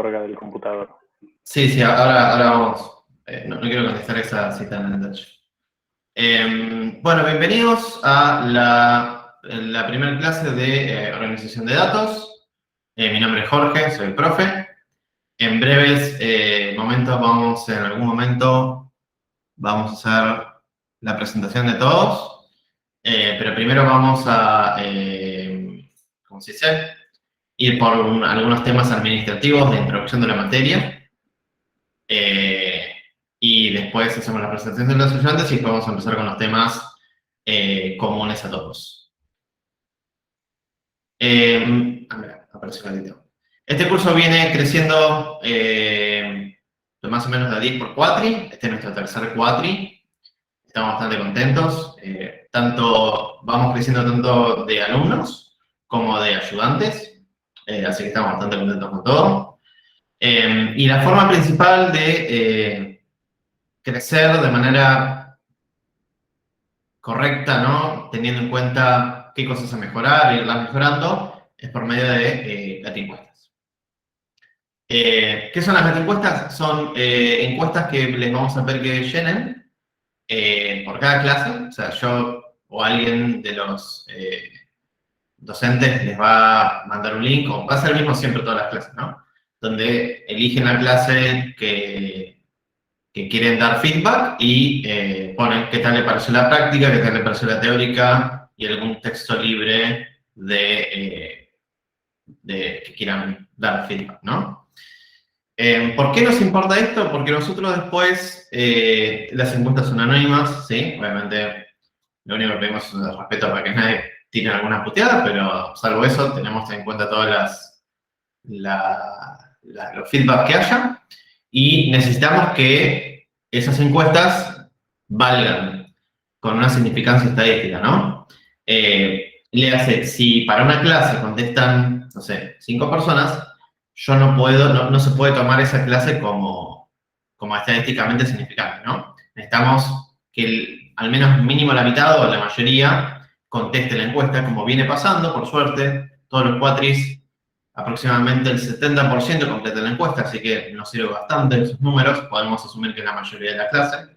orga del computador. Sí, ahora vamos. No quiero contestar esa cita en detalle. Bueno, bienvenidos a la primera clase de organización de datos. Mi nombre es Jorge, soy el profe. En breves momentos en algún momento vamos a hacer la presentación de todos. Pero primero vamos a, ¿cómo se dice? Ir por algunos temas administrativos de introducción de la materia. Y después hacemos la presentación de los estudiantes y después vamos a empezar con los temas comunes a todos. Apareció un gatito. Este curso viene creciendo de más o menos de 10 por cuatri. Este es nuestro tercer cuatri. Estamos bastante contentos. Vamos creciendo tanto de alumnos como de ayudantes. Así que estamos bastante contentos con todo. Y la forma principal de crecer de manera correcta, ¿no? Teniendo en cuenta qué cosas a mejorar, irlas mejorando, es por medio de gatiencuestas. ¿Qué son las gatiencuestas? Son encuestas que les vamos a pedir que llenen por cada clase. O sea, yo o alguien de los docentes les va a mandar un link, o va a ser el mismo siempre todas las clases, ¿no? Donde eligen la clase que quieren dar feedback y ponen qué tal le pareció la práctica, qué tal le pareció la teórica y algún texto libre de que quieran dar feedback, ¿no? ¿Por qué nos importa esto? Porque nosotros después, las encuestas son anónimas, ¿sí? Obviamente, lo único que pedimos es un respeto para que nadie tire alguna puteada, pero salvo eso, tenemos en cuenta todas los feedback que haya. Y necesitamos que esas encuestas valgan con una significancia estadística, ¿no? Si para una clase contestan, no sé, 5 personas, yo no se puede tomar esa clase como estadísticamente significante, ¿no? Necesitamos que al menos mínimo la mitad o la mayoría conteste la encuesta, como viene pasando, por suerte, todos los cuatris. Aproximadamente el 70% completa la encuesta, así que nos sirve bastante esos números. Podemos asumir que es la mayoría de la clase.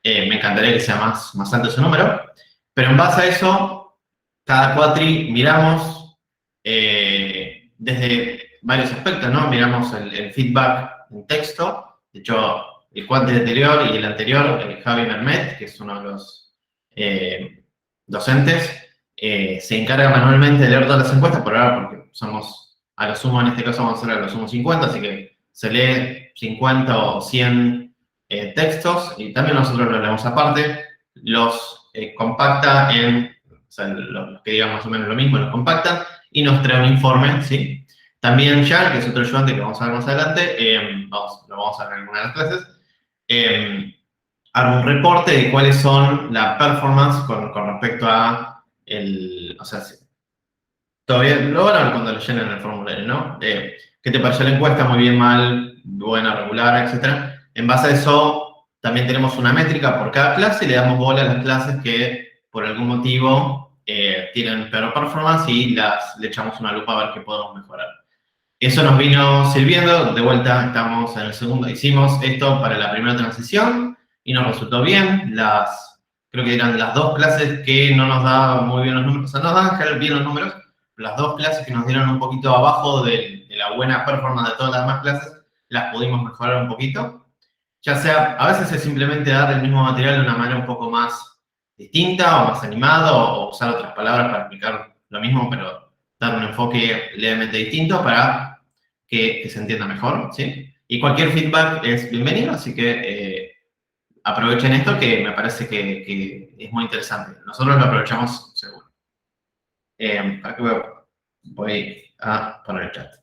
Me encantaría que sea más alto ese número. Pero en base a eso, cada cuatri miramos desde varios aspectos, ¿no? Miramos el feedback en texto. De hecho, el cuatri anterior y el anterior, Javi Mermet, que es uno de los docentes, se encarga manualmente de leer todas las encuestas, por ahora porque somos... A lo sumo, en este caso vamos a hacer a lo sumo 50, así que se lee 50 o 100 textos y también nosotros los leemos aparte, los compacta o sea, los que digan más o menos lo mismo, los compactan y nos trae un informe, ¿sí? También Jan, que es otro ayudante que vamos a ver más adelante, lo vamos a ver en alguna de las clases, hará un reporte de cuáles son la performance con respecto a o sea, todavía lo van a ver cuando lo llenen el formulario, ¿no? ¿Qué te pareció la encuesta? Muy bien, mal, buena, regular, etc. En base a eso, también tenemos una métrica por cada clase y le damos bola a las clases que, por algún motivo, tienen peor performance y le echamos una lupa a ver qué podemos mejorar. Eso nos vino sirviendo. De vuelta, estamos en el segundo. Hicimos esto para la primera transición y nos resultó bien. Creo que eran las 2 clases que no nos daban muy bien los números. O sea, nos daban bien los números. Las 2 clases que nos dieron un poquito abajo de la buena performance de todas las demás clases, las pudimos mejorar un poquito. Ya sea, a veces es simplemente dar el mismo material de una manera un poco más distinta o más animado, o usar otras palabras para explicar lo mismo, pero dar un enfoque levemente distinto para que se entienda mejor, ¿sí? Y cualquier feedback es bienvenido, así que aprovechen esto que me parece que es muy interesante. Nosotros lo aprovechamos seguro. Aquí voy a poner el chat.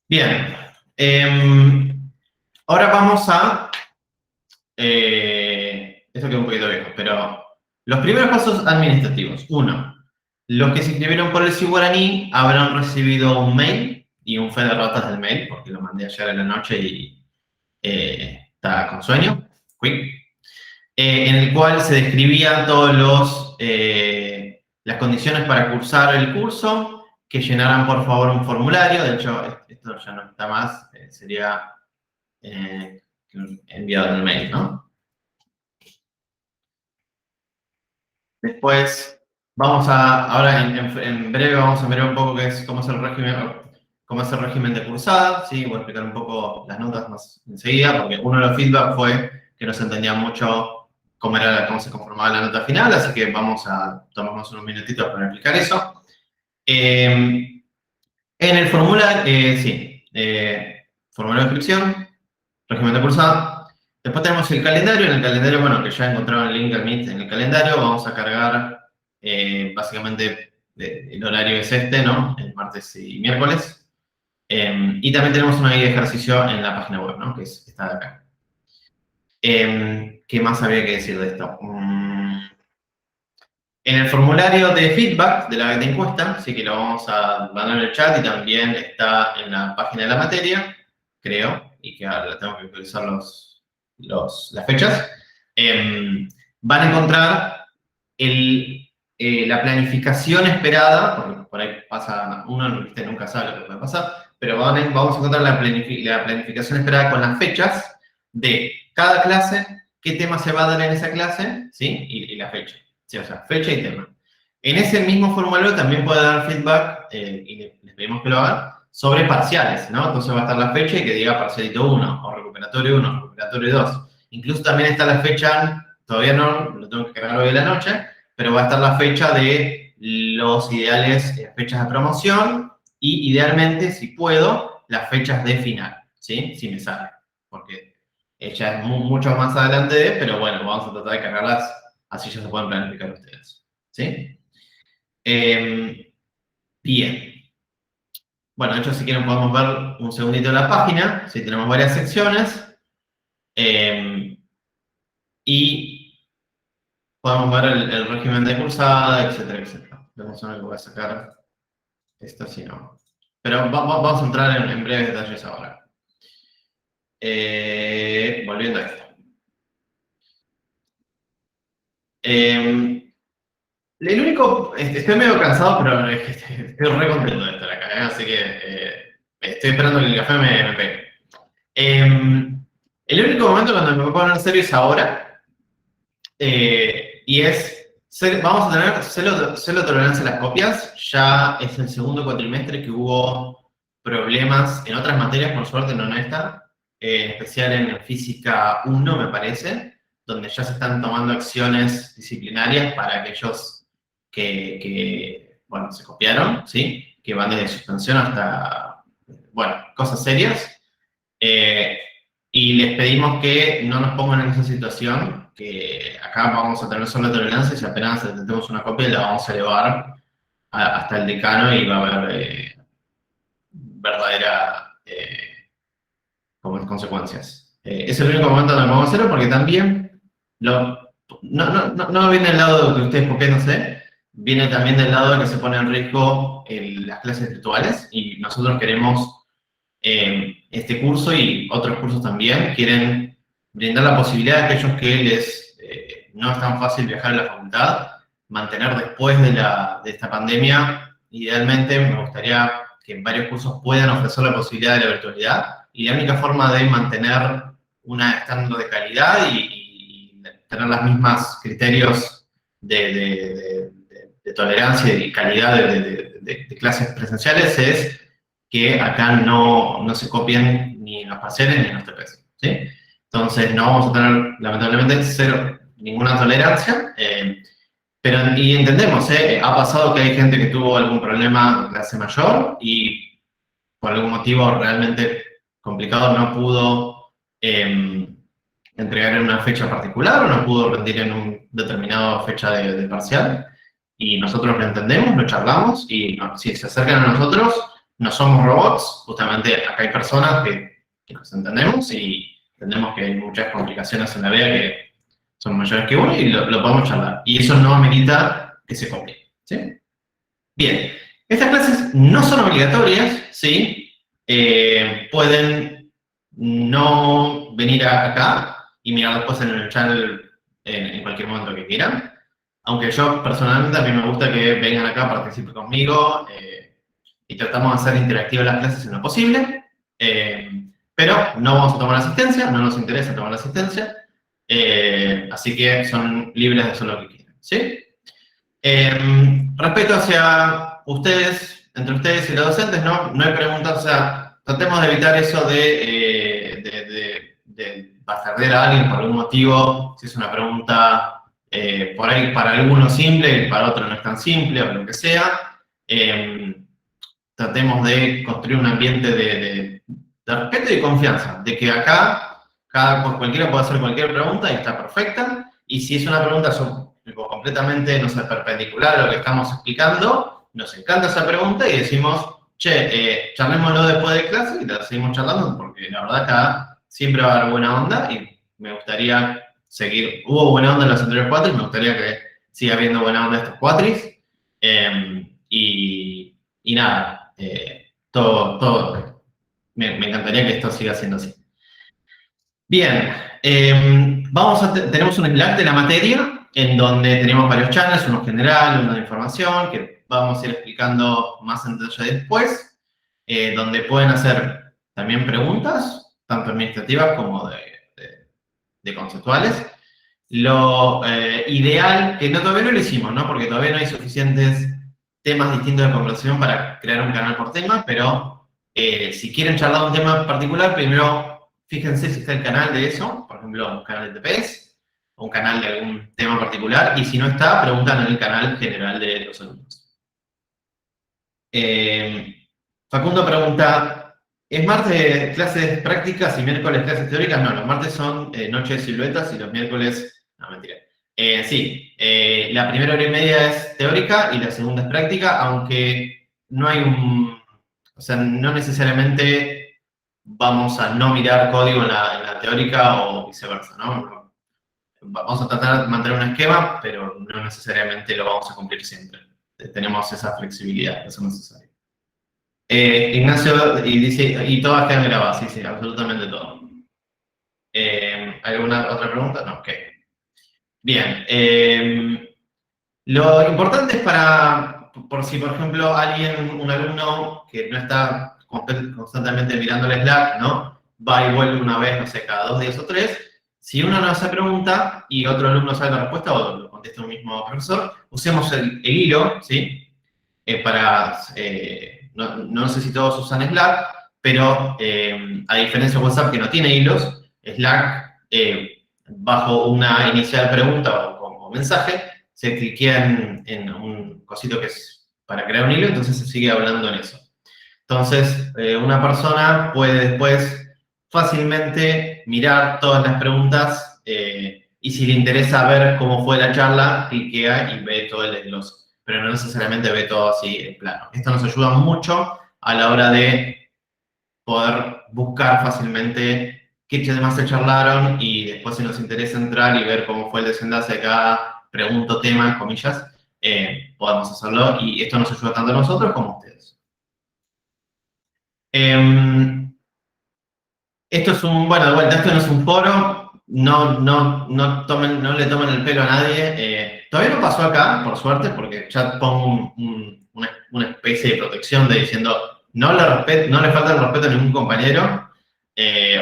Bien. Ahora vamos a... esto queda un poquito viejo, pero... Los primeros pasos administrativos. 1. Los que se inscribieron por el Siguaraní habrán recibido un mail y un fe de ratas del mail, porque lo mandé ayer en la noche y está con sueño. En el cual se describían todos las condiciones para cursar el curso, que llenaran por favor un formulario. De hecho, este esto ya no está más, sería enviado en el mail, ¿no? Después, ahora en breve vamos a ver un poco cómo es el régimen de cursada, ¿sí? Voy a explicar un poco las notas más enseguida, porque uno de los feedback fue que no se entendía mucho cómo se conformaba la nota final, así que vamos a tomarnos unos minutitos para explicar eso. En el formulario, sí, formulario de inscripción, régimen de cursada. Después tenemos el calendario. En el calendario, bueno, que ya encontraron el link al Meet en el calendario, vamos a cargar básicamente el horario es este, ¿no? El martes y miércoles. Y también tenemos una guía de ejercicio en la página web, ¿no? Que es esta de acá. ¿Qué más había que decir de esto? En el formulario de feedback de la encuesta, sí que lo vamos a mandar en el chat y también está en la página de la materia, creo, y que ahora tengo que actualizar las fechas. Van a encontrar la planificación esperada, porque por ahí pasa, uno nunca sabe lo que puede pasar, pero vamos a encontrar la planificación esperada con las fechas de cada clase, qué tema se va a dar en esa clase, ¿sí? Y la fecha. Sí, o sea, fecha y tema. En ese mismo formulario también puede dar feedback, y les pedimos que lo hagan, sobre parciales, ¿no? Entonces va a estar la fecha y que diga parcialito 1, o recuperatorio 1, recuperatorio 2. Incluso también está la fecha, todavía no, lo tengo que cargar hoy de la noche, pero va a estar la fecha de los ideales, fechas de promoción, y idealmente, si puedo, las fechas de final, ¿sí? Si me sale, porque ya es mucho más adelante, pero bueno, vamos a tratar de cargarlas. Así ya se pueden planificar ustedes. ¿Sí? Bien. Bueno, de hecho, si quieren podemos ver un segundito la página. Sí, tenemos varias secciones. Y podemos ver el régimen de cursada, etcétera, etcétera. Vamos a ver que voy a sacar esto, si no. Pero vamos a entrar en breves detalles ahora. Volviendo a esto. El único, estoy medio cansado, pero estoy re contento de estar acá, así que estoy esperando que el café me pegue. El único momento cuando me voy a poner serio es ahora, y vamos a tener cero tolerancia a las copias. Ya es el segundo cuatrimestre que hubo problemas en otras materias, por suerte no en esta, en especial en Física 1, me parece, donde ya se están tomando acciones disciplinarias para aquellos bueno, se copiaron, ¿sí? Que van desde suspensión hasta, bueno, cosas serias. Y les pedimos que no nos pongan en esa situación, que acá vamos a tener solo tolerancia, si apenas tenemos una copia la vamos a elevar hasta el decano y va a haber verdadera consecuencias. Es el único momento donde podemos hacerlo porque también no viene del lado de que ustedes copian, no sé, viene también del lado de que se pone en riesgo las clases virtuales y nosotros queremos, este curso y otros cursos también, quieren brindar la posibilidad a aquellos que no es tan fácil viajar a la facultad, mantener después de esta pandemia. Idealmente me gustaría que varios cursos puedan ofrecer la posibilidad de la virtualidad y la única forma de mantener un estándar de calidad y tener los mismos criterios de tolerancia y calidad de clases presenciales es que acá no se copien ni en los parciales ni en los TPS, ¿sí? Entonces no vamos a tener, lamentablemente, ninguna tolerancia, y entendemos, ha pasado que hay gente que tuvo algún problema de clase mayor y por algún motivo realmente complicado no pudo entregar en una fecha particular o no pudo rendir en una determinada fecha de parcial. Y nosotros lo entendemos, lo charlamos y si se acercan a nosotros, no somos robots, justamente acá hay personas que nos entendemos y entendemos que hay muchas complicaciones en la vida que son mayores que uno y lo podemos charlar. Y eso no amerita que se copie, ¿sí? Bien, estas clases no son obligatorias, ¿sí? Pueden no venir acá y mirar después en el channel en cualquier momento que quieran. Aunque yo personalmente a mí me gusta que vengan acá, participen conmigo, y tratamos de hacer interactivas las clases en lo posible, pero no vamos a tomar asistencia, no nos interesa tomar asistencia, así que son libres de hacer lo que quieran, ¿sí? Respecto hacia ustedes, entre ustedes y los docentes, no hay preguntas, o sea, tratemos de evitar eso de bastardear a alguien por algún motivo, si es una pregunta por ahí para algunos simple y para otros no es tan simple o lo que sea. Tratemos de construir un ambiente de respeto y confianza, de que acá cualquiera puede hacer cualquier pregunta y está perfecta, y si es una pregunta completamente, no sé, perpendicular a lo que estamos explicando, nos encanta esa pregunta y decimos, che, charlémoslo después de clase y la seguimos charlando, porque la verdad acá siempre va a haber buena onda y me gustaría seguir, hubo buena onda en los anteriores cuatris, me gustaría que siga habiendo buena onda estos cuatris, y nada, me encantaría que esto siga siendo así. Bien, tenemos un Slack de la materia, en donde tenemos varios channels, uno general, uno de información, que vamos a ir explicando más en detalle después, donde pueden hacer también preguntas, tanto administrativas como de conceptuales. Lo ideal, que todavía no lo hicimos, ¿no? Porque todavía no hay suficientes temas distintos de conversación para crear un canal por tema, pero si quieren charlar un tema particular, primero fíjense si está el canal de eso, por ejemplo, un canal de TPS, o un canal de algún tema particular, y si no está, preguntan en el canal general de los alumnos. Facundo pregunta, ¿es martes clases prácticas y miércoles clases teóricas? No, los martes son noche de siluetas y los miércoles... No, mentira. Sí, la primera hora y media es teórica y la segunda es práctica, aunque no hay o sea, no necesariamente vamos a no mirar código en la teórica o viceversa, ¿no? Vamos a tratar de mantener un esquema, pero no necesariamente lo vamos a cumplir siempre. Tenemos esa flexibilidad, eso es necesario. Ignacio y dice, y todas quedan grabadas, sí, sí, absolutamente todo. ¿Alguna otra pregunta? No, ok. Bien. Lo importante es por si, por ejemplo, un alumno que no está constantemente mirando el Slack, ¿no? Va y vuelve una vez, no sé, cada 2 días o 3. Si uno no hace pregunta y otro alumno sabe la respuesta o lo contesta un mismo profesor, usemos el hilo, ¿sí? No sé si todos usan Slack, pero a diferencia de WhatsApp que no tiene hilos, Slack, bajo una inicial pregunta o mensaje, se cliquea en un cosito que es para crear un hilo, entonces se sigue hablando en eso. Entonces, una persona puede después fácilmente mirar todas las preguntas y si le interesa ver cómo fue la charla, cliquea y ve todo el desglose. Pero no necesariamente ve todo así en plano. Esto nos ayuda mucho a la hora de poder buscar fácilmente qué temas se charlaron y después si nos interesa entrar y ver cómo fue el desenlace de cada pregunta o tema, comillas, podemos hacerlo y esto nos ayuda tanto a nosotros como a ustedes. Esto es bueno, de vuelta, esto no es un foro, no le tomen el pelo a nadie. Todavía no pasó acá, por suerte, porque ya pongo una especie de protección diciendo no le falta el respeto a ningún compañero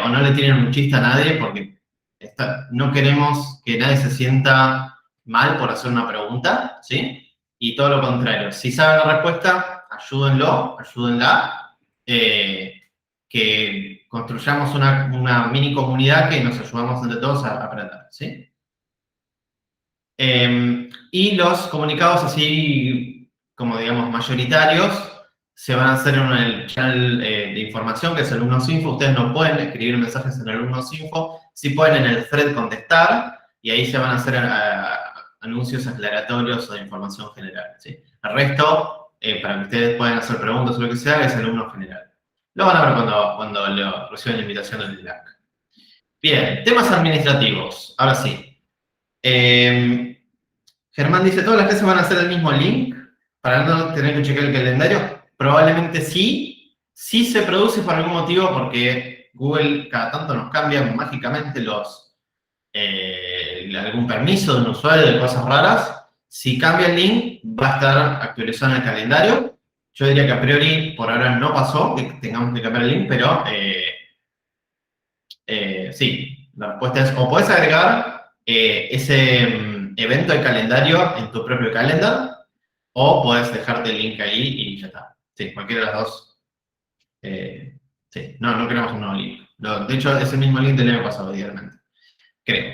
o no le tienen un chiste a nadie porque no queremos que nadie se sienta mal por hacer una pregunta, ¿sí? Y todo lo contrario. Si saben la respuesta, ayúdenla. Que construyamos una mini comunidad que nos ayudamos entre todos a aprender, ¿sí? Y los comunicados así, como digamos, mayoritarios, se van a hacer en el channel de información, que es Alumnos Info. Ustedes no pueden escribir mensajes en Alumnos Info, sí pueden en el thread contestar, y ahí se van a hacer anuncios aclaratorios o de información general, ¿sí? El resto, para que ustedes puedan hacer preguntas o lo que sea, es Alumno General. Lo van a ver cuando reciban la invitación del Slack. Bien, temas administrativos. Ahora sí. Germán dice, ¿todas las clases van a ser el mismo link para no tener que checar el calendario? Probablemente sí. Sí se produce por algún motivo porque Google cada tanto nos cambia mágicamente algún permiso de un usuario de cosas raras. Si cambia el link, va a estar actualizado en el calendario. Yo diría que a priori, por ahora no pasó, que tengamos que cambiar el link, pero sí, la respuesta es, o puedes agregar ese evento de calendario en tu propio calendar, o puedes dejarte el link ahí y ya está. Sí, cualquiera de las dos. Sí, no queremos un nuevo link. De hecho, es el mismo link del año pasado, idealmente. Creo.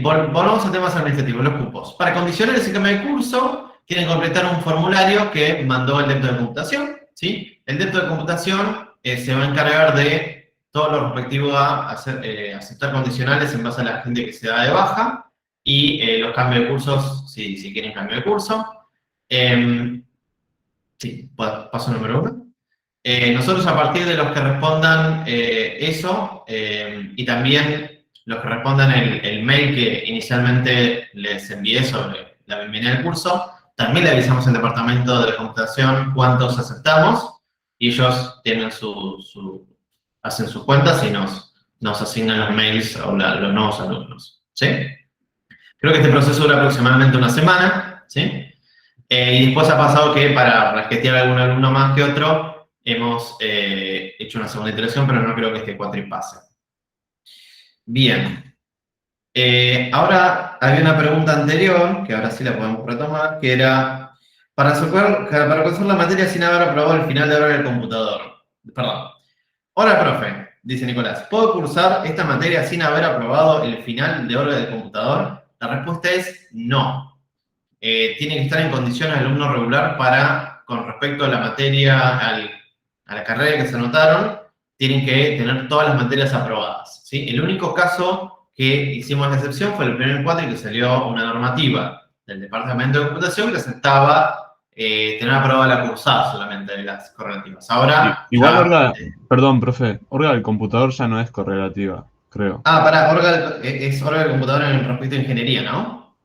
Volvamos a temas administrativos, los cupos. Para condicionar ese cambio de curso, tienen que completar un formulario que mandó el depto de computación, ¿sí? El depto de computación se va a encargar de todo lo respectivo a aceptar condicionales en base a la gente que se da de baja y los cambios de cursos, si quieren cambio de curso. Sí, paso número 1. Nosotros a partir de los que respondan eso y también los que respondan el mail que inicialmente les envié sobre la bienvenida al curso, también le avisamos al departamento de la computación cuántos aceptamos y ellos tienen hacen sus cuentas y nos asignan los mails a los nuevos alumnos. ¿Sí? Creo que este proceso dura aproximadamente una semana. ¿Sí? Y después ha pasado que para rasquetear a algún alumno más que otro, hemos hecho una segunda iteración, pero no creo que este cuatripase. Bien. Ahora había una pregunta anterior, que ahora sí la podemos retomar, que era, para cursar la materia sin haber aprobado el final de hora del computador. Perdón. Hola, profe, dice Nicolás, ¿puedo cursar esta materia sin haber aprobado el final de hora del computador? La respuesta es no. Tiene que estar en condiciones de alumno regular con respecto a la materia, a la carrera que se anotaron, tienen que tener todas las materias aprobadas. ¿Sí? El único caso que hicimos la excepción fue el primer cuatri, que salió una normativa del Departamento de Computación que aceptaba tener aprobada la cursada solamente de las correlativas. Ahora Igual ya... Orga, perdón, profe, Orga del computador ya no es correlativa, creo. pará, es Orga del computador en respecto a ingeniería, ¿no?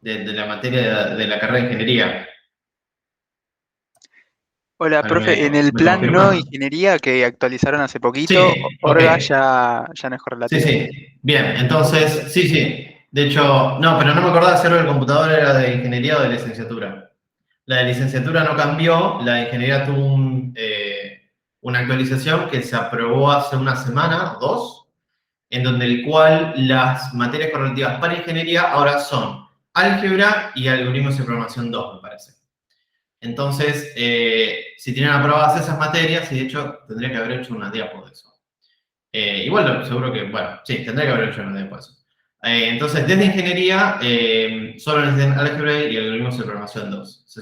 De la materia de la carrera de ingeniería. Hola, Ahora profe, en el me plan no confirman. ingeniería que actualizaron hace poquito, Sí, ok. Orga ya no es Sí, correlativa. sí. Bien, entonces, sí, sí. De hecho, no, pero no me acordaba si el computador era de ingeniería o de licenciatura. La de licenciatura no cambió, la de ingeniería tuvo una actualización que se aprobó hace una semana o dos, en donde el cual las materias correlativas para ingeniería ahora son álgebra y algoritmos de programación 2, me parece. Entonces, si tienen aprobadas esas materias, y de hecho tendría que haber hecho una diapo de eso. Igual seguro que, bueno, sí, tendría que haber hecho una diapo de eso. Entonces, desde ingeniería, solo necesitan álgebra y algoritmos de programación 2. Esa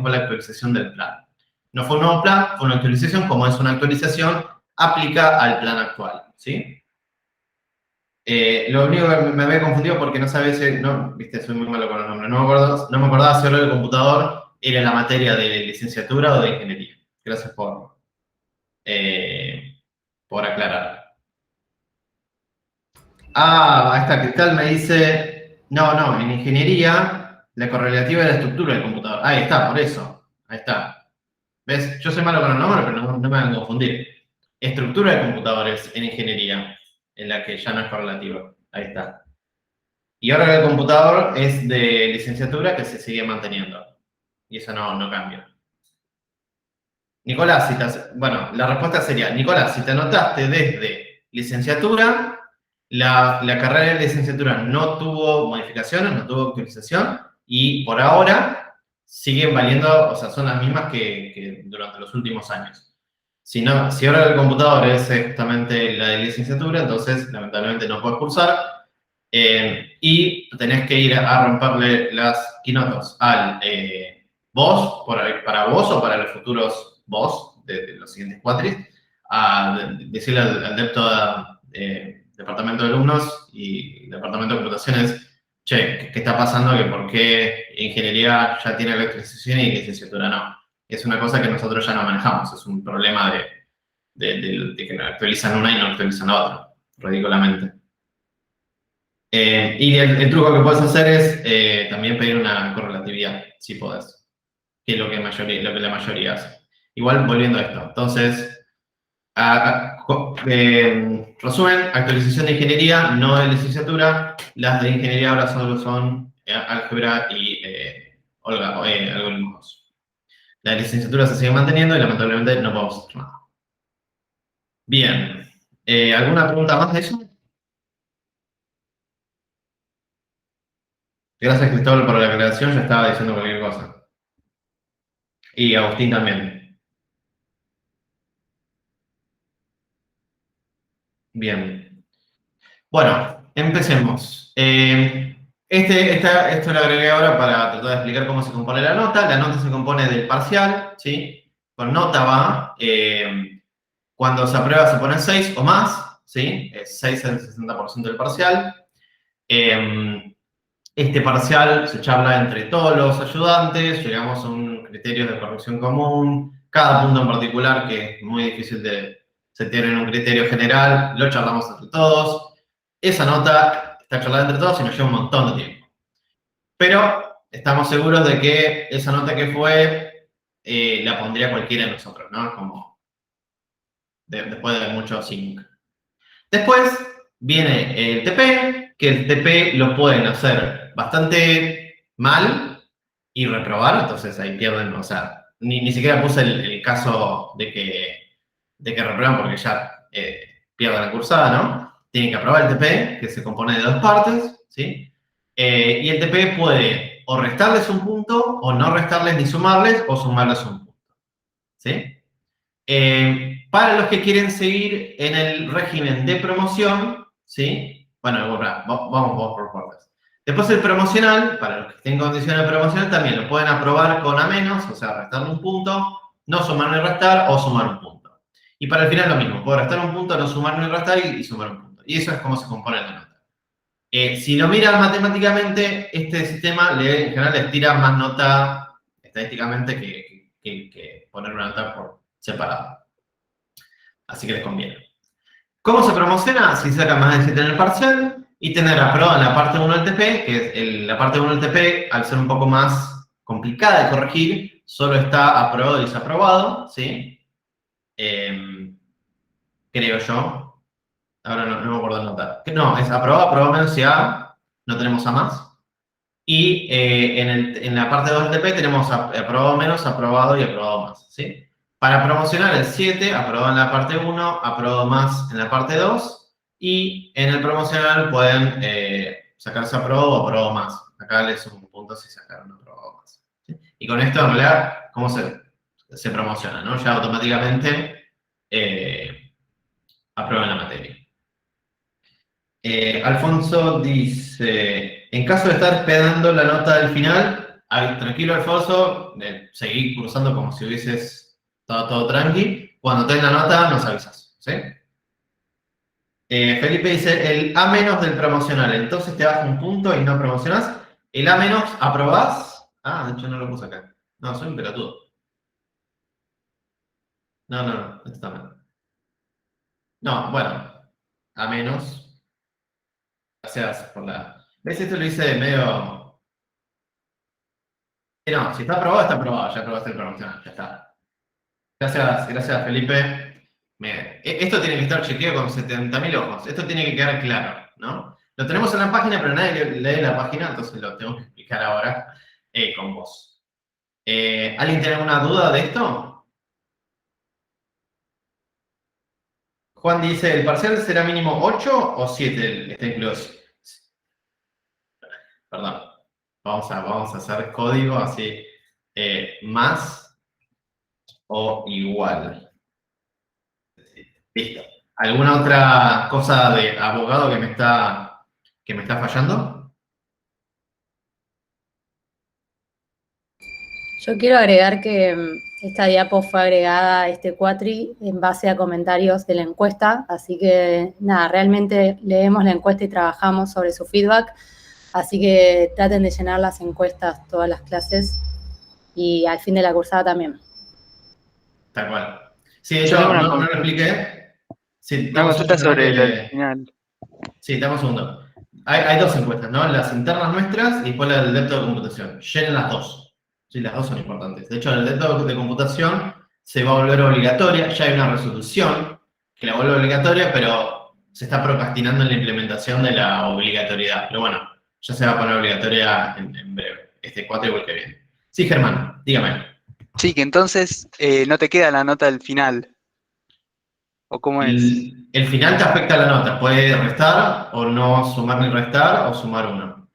fue la actualización del plan. No fue un nuevo plan, fue una actualización. Como es una actualización, aplica al plan actual, ¿sí? Lo único que me había confundido porque no sabía si, no, viste, soy muy malo con los nombres, no me acordaba si el computador era la materia de licenciatura o de ingeniería. Gracias por aclarar. Ahí está, Cristal me dice, no, en ingeniería la correlativa es la estructura del computador. Ahí está, por eso, ahí está. ¿Ves? Yo soy malo con los nombres, pero no me hagan confundir. Estructura de computadores en ingeniería, en la que ya no es correlativa. Ahí está. Y ahora el computador es de licenciatura que se sigue manteniendo. Y eso no cambia. Nicolás, bueno, la respuesta sería, Nicolás, si te anotaste desde licenciatura, la carrera de licenciatura no tuvo modificaciones, no tuvo actualización, y por ahora siguen valiendo, o sea, son las mismas que durante los últimos años. Si ahora el computador es justamente la de licenciatura, entonces lamentablemente no puedes cursar, y tenés que ir a romperle las quinotos al vos, para vos o para los futuros vos de los siguientes cuatris, a decirle al adepto departamento de alumnos y departamento de computaciones, che, ¿qué está pasando? Que por qué ingeniería ya tiene electrización y licenciatura no. Es una cosa que nosotros ya no manejamos, es un problema de que actualizan una y no actualizan la otra, ridículamente. Y el truco que puedes hacer es también pedir una correlatividad, si podés, que es lo que la mayoría hace. Igual, volviendo a esto. Entonces, resumen, actualización de ingeniería, no de licenciatura. Las de ingeniería ahora solo son álgebra y algoritmos. La licenciatura se sigue manteniendo y lamentablemente no podemos hacer nada. Bien. ¿Alguna pregunta más de eso? Gracias, Cristóbal, por la aclaración. Yo estaba diciendo cualquier cosa. Y Agustín también. Bien. Bueno, empecemos. Esto lo agregué ahora para tratar de explicar cómo se compone la nota. La nota se compone del parcial, ¿sí? Con nota va. Cuando se aprueba se pone 6 o más, ¿sí? 6 es el 60% del parcial. Este parcial se charla entre todos los ayudantes, llegamos a un criterio de corrección común, cada punto en particular, que es muy difícil de setear en un criterio general, lo charlamos entre todos. Esa nota está charlada entre todos y nos lleva un montón de tiempo. Pero estamos seguros de que esa nota que fue la pondría cualquiera de nosotros, ¿no? Como después de mucho sync. Después viene el TP, que el TP lo pueden hacer bastante mal y reprobar, entonces ahí pierden, o sea, ni siquiera puse el caso de que reprueban porque ya pierden la cursada, ¿no? Tienen que aprobar el TP, que se compone de dos partes, ¿sí? Y el TP puede o restarles un punto, o no restarles ni sumarles, o sumarles un punto, ¿sí? Para los que quieren seguir en el régimen de promoción, ¿sí? Bueno, vamos por partes. Después el promocional, para los que estén en condiciones de promocional, también lo pueden aprobar con a menos, o sea, restarle un punto, no sumar ni restar, o sumar un punto. Y para el final lo mismo, puedo restar un punto, no sumar ni restar y sumar un punto. Y eso es como se compone la nota. Si lo miran matemáticamente, este sistema en general les tira más nota estadísticamente que poner una nota por separado. Así que les conviene. ¿Cómo se promociona? Si sacan más de 7 en el parcial y tener aprobado en la parte 1 del TP, que es la parte 1 del TP, al ser un poco más complicada de corregir, solo está aprobado y desaprobado, ¿sí? Creo yo. Ahora no me acuerdo de nota. No, es aprobado menos y A, no tenemos A más. Y en la parte 2 del TP tenemos aprobado menos, aprobado y aprobado más, ¿sí? Para promocionar el 7, aprobado en la parte 1, aprobado más en la parte 2, y en el promocional pueden sacarse aprobado o aprobado más. Acá les sumo un punto si sacaron aprobado más, ¿sí? Y con esto, en realidad, ¿cómo se promociona, no? Ya automáticamente aprueban la materia. Alfonso dice, en caso de estar esperando la nota del final, tranquilo Alfonso, seguí cursando como si hubieses estado todo tranqui. Cuando tengas la nota, nos avisas, ¿sí? Felipe dice, el A menos del promocional, entonces te baja un punto y no promocionás. El A menos, ¿aprobás? Ah, de hecho no lo puse acá. No, soy un pelotudo. No, esto está mal. No, bueno, A menos. Gracias por la... ¿Ves? Esto lo hice de medio... No, si está aprobado, está aprobado. Ya aprobaste el promocional, ya está. Gracias Felipe. Esto tiene que estar chequeado con 70.000 ojos. Esto tiene que quedar claro, ¿no? Lo tenemos en la página, pero nadie lee la página, entonces lo tengo que explicar ahora con vos. ¿Alguien tiene alguna duda de esto? Juan dice, ¿el parcial será mínimo 8 o 7? Está incluido. Perdón. Vamos a hacer código así. Más o igual. Listo. ¿Alguna otra cosa de abogado que me está fallando? Yo quiero agregar que esta diapo fue agregada a este cuatri en base a comentarios de la encuesta, así que nada, realmente leemos la encuesta y trabajamos sobre su feedback, así que traten de llenar las encuestas todas las clases y al fin de la cursada también. Tal cual. Sí, de hecho, no lo expliqué. Sí, una consulta sobre el final. Sí, dame un segundo. Hay dos encuestas, ¿no? Las internas nuestras y después la del depto de computación. Llenen las dos. Sí, las dos son importantes. De hecho, el depto de computación se va a volver obligatoria. Ya hay una resolución que la vuelve obligatoria, pero se está procrastinando en la implementación de la obligatoriedad. Pero bueno, ya se va a poner obligatoria en breve. Este 4 igual que viene. Sí, Germán, dígame. Sí, que entonces no te queda la nota del final. ¿O cómo es? El final te afecta la nota. Puede restar o no sumar ni restar o sumar uno.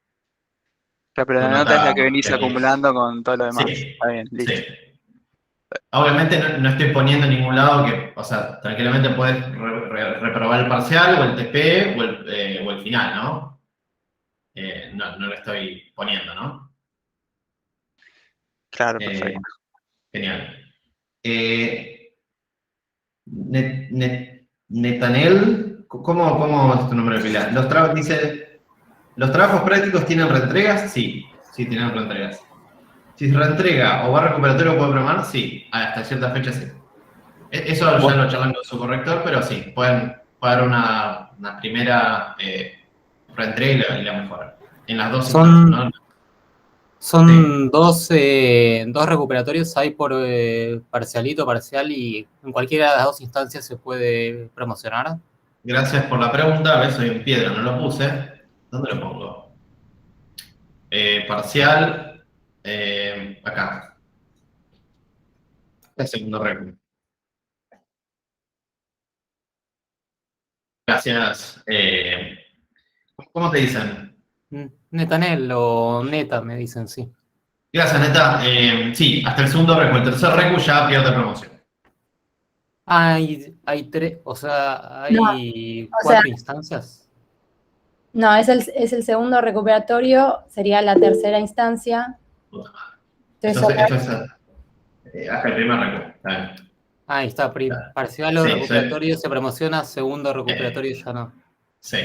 Claro, pero Tu la nota es la nota que venís feliz. acumulando con todo lo demás. Sí, Está bien, sí. listo. Obviamente no estoy poniendo en ningún lado que, o sea, tranquilamente puedes reprobar el parcial o el TP o el final, ¿no? No lo estoy poniendo, ¿no? Claro, Eh, perfecto. Genial. Netanel, ¿cómo es tu nombre de pila? Dice, ¿los trabajos prácticos tienen reentregas? Sí, sí tienen reentregas. Si se reentrega o va recuperatorio puede programar, sí, hasta cierta fecha sí. Eso ya lo charlan con su corrector, pero sí, puede haber una primera reentrega y la mejora. En las dos instancias, Son, ¿no? Sí. son dos recuperatorios, hay por parcialito, parcial, y en cualquiera de las dos instancias se puede promocionar. Gracias por la pregunta. A ver, soy en piedra, no lo puse. ¿Dónde lo pongo? Parcial, acá. El segundo récord. Gracias. ¿Cómo te dicen? Netanel o Neta, me dicen, sí. Gracias, neta. Sí, hasta el segundo récord. El tercer récord ya pierde promoción. Hay tres, o sea, No, hay o sea, 4 instancias. no, es el segundo recuperatorio, sería la tercera instancia. Puta madre. Entonces, Esto es hasta el primer récord. Está bien. Ahí está, parcial o Sí, recuperatorio se promociona, segundo eh, recuperatorio ya no. sí.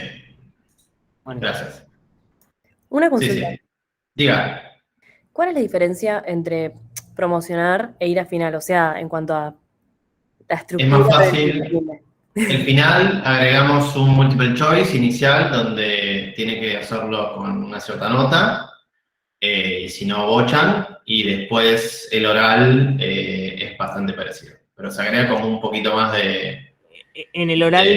Bueno, Gracias. Una Sí, consulta. sí. Diga. ¿Cuál es la diferencia entre promocionar e ir a final? O sea, en cuanto a la Es estructura más del fácil. El final agregamos un multiple choice inicial donde tiene que hacerlo con una cierta nota, y si no bochan, y después el oral es bastante parecido, pero se agrega como un poquito más de... En el oral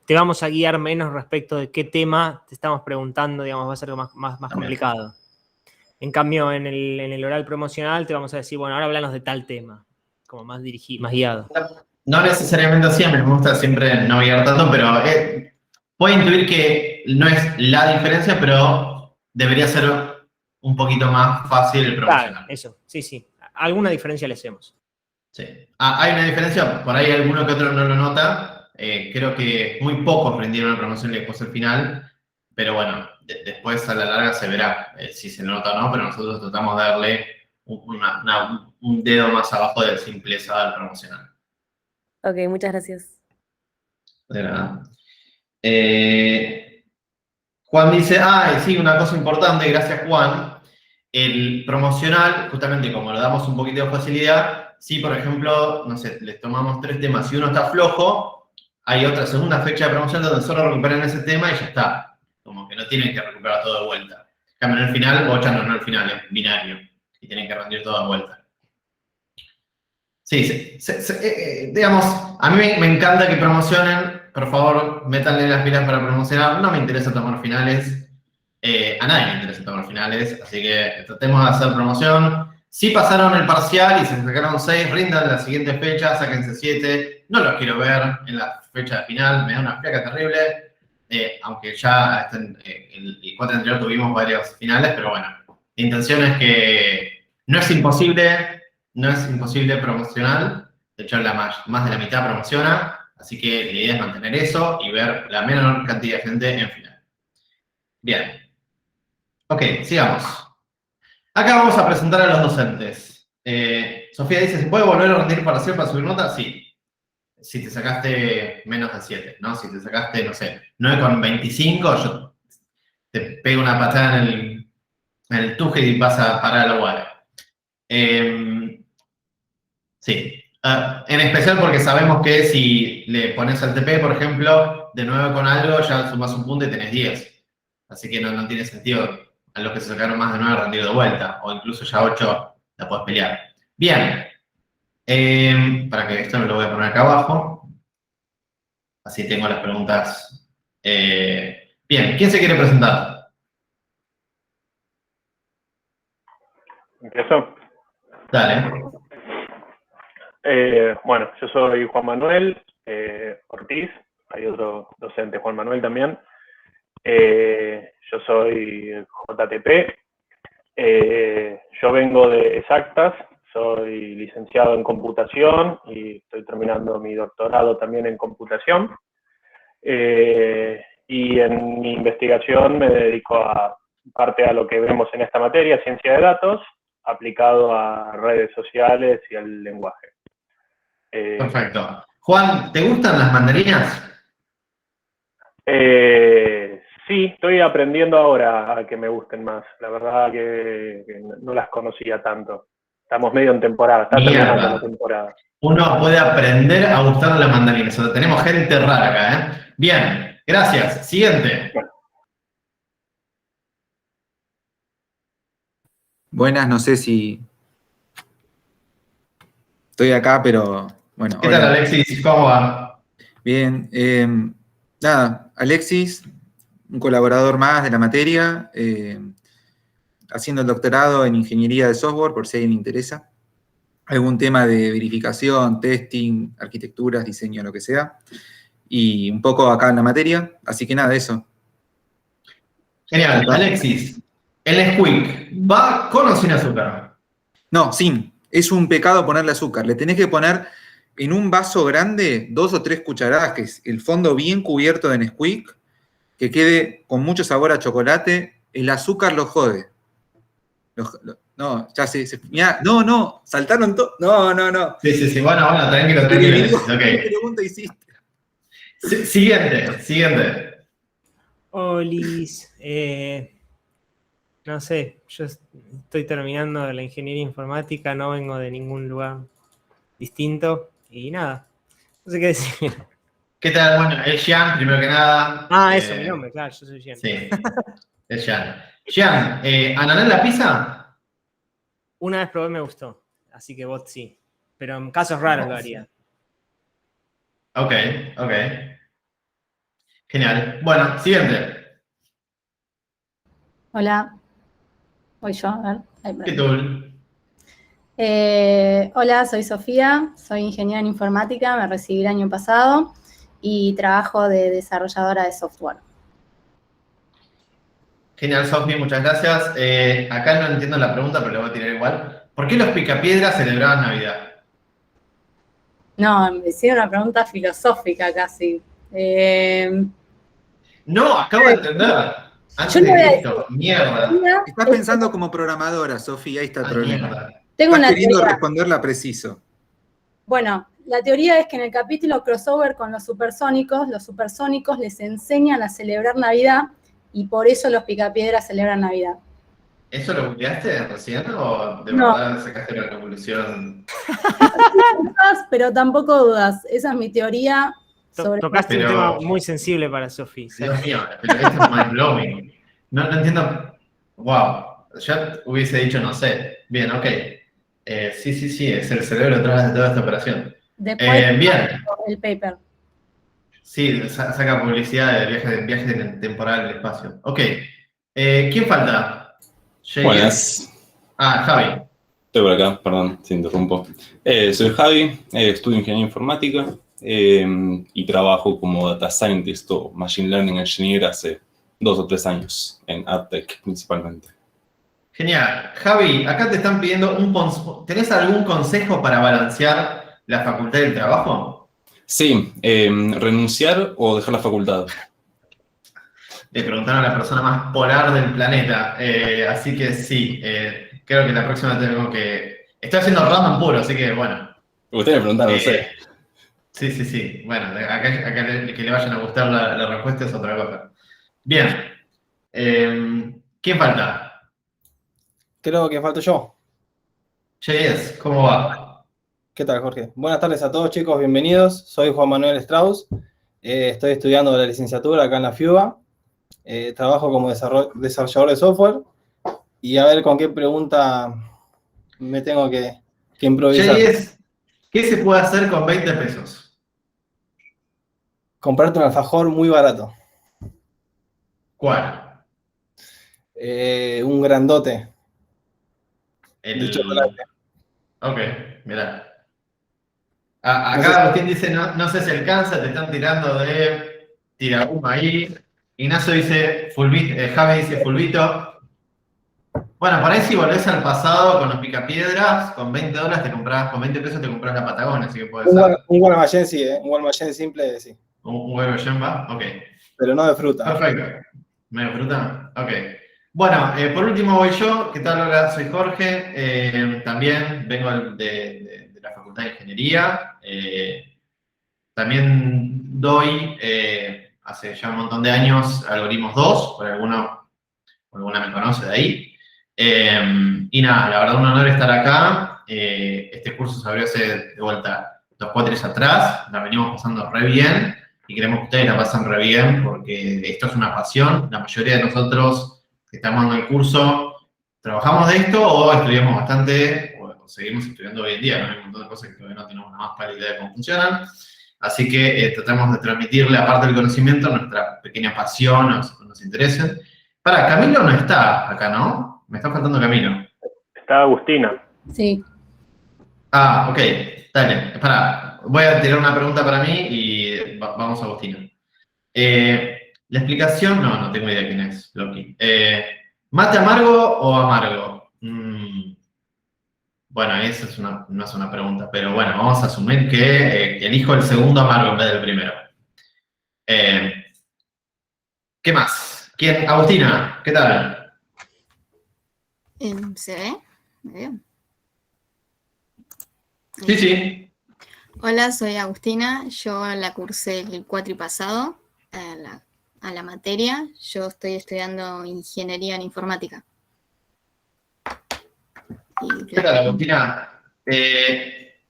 te vamos a guiar menos respecto de qué tema te estamos preguntando, digamos, va a ser más complicado. En cambio, en el oral promocional te vamos a decir, bueno, ahora háblanos de tal tema, como más dirigido, más guiado. No necesariamente así, me gusta siempre no guiar tanto, pero puedo intuir que no es la diferencia, pero debería ser un poquito más fácil el promocional. Claro, eso, sí. Alguna diferencia le hacemos. Sí. Hay una diferencia, por ahí alguno que otro no lo nota. Creo que muy pocos rindieron la promoción y después el final, pero bueno, después a la larga se verá si se nota o no, pero nosotros tratamos de darle un dedo más abajo de simpleza al promocional. Ok, muchas gracias. De nada. Juan dice, sí, una cosa importante, gracias Juan. El promocional, justamente como le damos un poquito de facilidad, si por ejemplo, no sé, les tomamos 3 temas y uno está flojo, hay otra segunda fecha de promoción donde solo recuperan ese tema y ya está. Como que no tienen que recuperar todo de vuelta. En cambio, en el final, no el final, es binario. Y tienen que rendir todo de vuelta. Sí. Digamos, a mí me encanta que promocionen. Por favor, métanle las pilas para promocionar. No me interesa tomar finales. A nadie le interesa tomar finales. Así que tratemos de hacer promoción. Si pasaron el parcial y se sacaron 6, rindan la siguiente fecha, sáquense 7. No los quiero ver en la fecha de final. Me da una fiaca terrible. Aunque ya el 4 anterior tuvimos varios finales, pero bueno. La intención es que no es imposible promocionar. De hecho, más de la mitad promociona. Así que la idea es mantener eso y ver la menor cantidad de gente en final. Bien. Ok, sigamos. Acá vamos a presentar a los docentes. Sofía dice, ¿se puede volver a rendir parcial para subir nota? Sí. Si te sacaste menos de 7, ¿no? Si te sacaste, no sé, 9,25, yo te pego una patada en el tuje y vas a parar a la guardia. Sí. En especial porque sabemos que si le pones al TP, por ejemplo, de 9 con algo, ya sumas un punto y tenés 10. Así que no tiene sentido a los que se sacaron más de 9 rendir de vuelta, o incluso ya 8 la podés pelear. Bien. Para que esto me lo voy a poner acá abajo. Así tengo las preguntas. Bien, ¿quién se quiere presentar? ¿Empiezo? Dale. Bueno, yo soy Juan Manuel Ortiz, hay otro docente, Juan Manuel también. Yo soy JTP, yo vengo de Exactas, soy licenciado en computación y estoy terminando mi doctorado también en computación. Y en mi investigación me dedico a parte a lo que vemos en esta materia, ciencia de datos, aplicado a redes sociales y al lenguaje. Perfecto. Juan, ¿te gustan las mandarinas? Sí, estoy aprendiendo ahora a que me gusten más. La verdad que no las conocía tanto. Estamos medio en temporada, está terminando la temporada. Uno puede aprender a gustar las mandarinas. O sea, tenemos gente rara acá, ¿eh? Bien, gracias. Siguiente. Buenas, no sé si estoy acá, pero bueno. ¿Qué hola. tal, Alexis? ¿Cómo va? Bien, nada, Alexis, un colaborador más de la materia, haciendo el doctorado en ingeniería de software, por si a alguien le interesa. Algún tema de verificación, testing, arquitecturas, diseño, lo que sea. Y un poco acá en la materia, así que nada, eso. Genial, Alexis. El Squeak, ¿va con o sin azúcar? No, sin. Es un pecado ponerle azúcar. Le tenés que poner en un vaso grande 2 o 3 cucharadas, que es el fondo bien cubierto de Nesquik, que quede con mucho sabor a chocolate. El azúcar lo jode. No, ya se mirá, no, saltaron todos. No. Sí, bueno, tranquilo. ¿Qué pregunta hiciste? Siguiente. Olis, no sé, yo estoy terminando la ingeniería informática, no vengo de ningún lugar distinto y nada, no sé qué decir. ¿Qué tal? Bueno, es Jean, primero que nada. Eso, mi nombre, claro, yo soy Jean. Sí, es Jean. Jean, ¿ananá en la pizza? Una vez probé, me gustó, así que vos sí, pero en casos raros lo haría. Ok. Genial. Bueno, siguiente. Hola, voy yo, a ver. Ahí, ¿Qué tal? Hola, soy Sofía, soy ingeniera en informática, me recibí el año pasado y trabajo de desarrolladora de software. Genial, Sofía, muchas gracias. Acá no entiendo la pregunta, pero le voy a tirar igual. ¿Por qué los picapiedras celebraban Navidad? No, me hicieron una pregunta filosófica casi. No, acabo de entender. Antes Yo no voy a de decir. esto, mierda. Estás pensando como programadora, Sofía, ahí está el problema. Mierda. Tengo Estás una queriendo teoría. responderla preciso. Bueno, la teoría es que en el capítulo crossover con los supersónicos les enseñan a celebrar Navidad y por eso los picapiedras celebran Navidad. ¿Eso lo googleaste recién o de No. verdad sacaste la conclusión? Pero tampoco dudas, esa es mi teoría sobre... Tocaste Pero- un tema muy sensible para Sofi. Dios mío, pero esto es mind blowing. No entiendo. Wow. Ya hubiese dicho no sé. Bien, ok. Sí, es el cerebro detrás de toda esta operación. Después Bien. el paper. Sí, saca publicidad de viajes temporal al espacio. Ok. ¿Quién falta? Buenas. Javi. Estoy por acá, perdón, te interrumpo. Soy Javi, estudio ingeniería informática y trabajo como data scientist o machine learning engineer hace 2 o 3 años en AdTech principalmente. Genial. Javi, acá te están pidiendo ¿tenés algún consejo para balancear la facultad y el trabajo? Sí, renunciar o dejar la facultad. Le preguntaron a la persona más polar del planeta, así que sí, creo que la próxima tengo que... Estoy haciendo random puro, así que bueno. Ustedes me preguntaron, no sé. Sí. Bueno, acá que le vayan a gustar la respuesta es otra cosa. Bien. ¿Quién falta? Creo que falto yo. JS, ¿cómo va? ¿Qué tal, Jorge? Buenas tardes a todos, chicos, bienvenidos. Soy Juan Manuel Strauss. Estoy estudiando la licenciatura acá en la FIUBA. Trabajo como desarrollador de software. Y a ver con qué pregunta me tengo que improvisar. JS, ¿qué se puede hacer con 20 pesos? Comprarte un alfajor muy barato. ¿Cuál? Un grandote. De chocolate. Ok, mirá. Acá Agustín dice, no sé si alcanza, te están tirando de tiraguma ahí. Ignacio dice, Javi dice fulbito. Bueno, por ahí si volvés al pasado con los picapiedras, con $20 te comprás, con 20 pesos te compras la Patagonia, así que puede ser. Un Guaymallén sí, un Guaymallén simple sí. ¿Un Guaymallén va? Ok. Pero no de fruta. Perfecto. ¿Medio fruta? Ok. Bueno, por último voy yo. ¿Qué tal? Hola, soy Jorge. También vengo de la Facultad de Ingeniería. También doy, hace ya un montón de años, Algoritmos 2, por alguna me conoce de ahí. Y nada, la verdad un honor estar acá. Este curso se abrió hace de vuelta 2 cuatrimestres atrás. La venimos pasando re bien y queremos que ustedes la pasen re bien porque esto es una pasión. La mayoría de nosotros que estamos dando el curso trabajamos de esto o estudiamos bastante o seguimos estudiando hoy en día. ¿No? Hay un montón de cosas que todavía no tenemos una más pálida idea de cómo funcionan. Así que tratamos de transmitirle, aparte del conocimiento, nuestra pequeña pasión, nos interesen. Camilo no está acá, ¿no? Me está faltando Camilo. Está Agustina. Sí. Ah, ok. Dale, voy a tirar una pregunta para mí y vamos a Agustina. La explicación, no tengo idea quién es, Loki. ¿Mate amargo o amargo? Bueno, esa no es una pregunta, pero bueno, vamos a asumir que elijo el segundo amargo en vez del primero. ¿Qué más? ¿Quién? Agustina, ¿qué tal? ¿Se ve? ¿Me veo? Sí. Hola, soy Agustina. Yo la cursé el cuatri pasado a la materia. Yo estoy estudiando ingeniería en informática. ¿Qué tal, Agustina?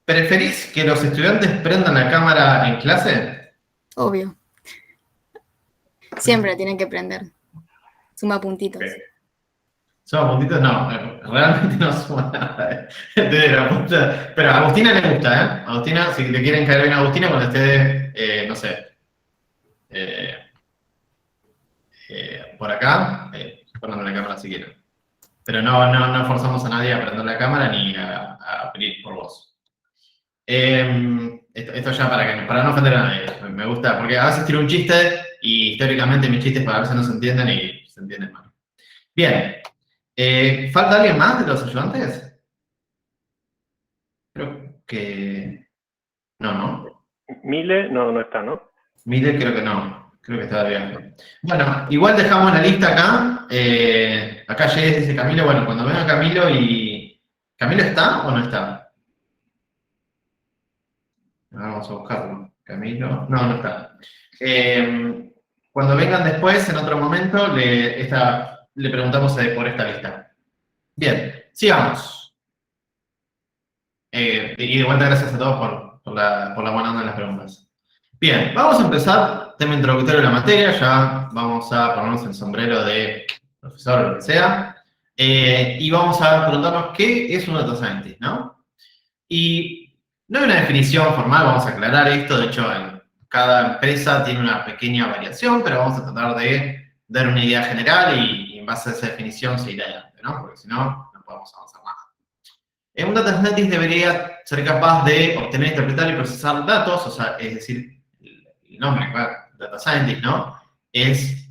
¿Preferís que los estudiantes prendan la cámara en clase? Obvio. Siempre tienen que prender. Suma puntitos. Okay. ¿Suma puntitos? No, realmente no suma nada. Pero a Agustina le gusta, ¿eh? Agustina, si le quieren caer bien a Agustina, cuando esté, no sé, por acá, pongan la cámara si quieren. Pero no forzamos a nadie a prender la cámara ni a pedir por voz. Esto ya para no ofender a nadie. Me gusta, porque a veces tiro un chiste y históricamente mis chistes a veces no se entienden y se entienden mal. Bien. ¿Falta alguien más de los ayudantes? Creo que... No. Mile, no está, ¿no? Mile creo que no. Creo que está de viaje. Bueno, igual dejamos la lista acá. Acá llegué, dice Camilo. Bueno, cuando venga Camilo y... ¿Camilo está o no está? Vamos a buscarlo. Camilo... No está. Cuando vengan después, en otro momento, le preguntamos por esta lista. Bien, sigamos. Y de vuelta, gracias a todos por la buena onda en las preguntas. Bien, vamos a empezar, tema introductorio de la materia, ya vamos a ponernos el sombrero de profesor o lo que sea, y vamos a preguntarnos qué es un data scientist, ¿no? Y no hay una definición formal, vamos a aclarar esto, de hecho, cada empresa tiene una pequeña variación, pero vamos a tratar de dar una idea general y en base a esa definición seguir adelante, ¿no? Porque si no podemos avanzar nada. Un data scientist debería ser capaz de obtener, interpretar y procesar datos, o sea, es decir, el nombre, data scientist, ¿no? Es,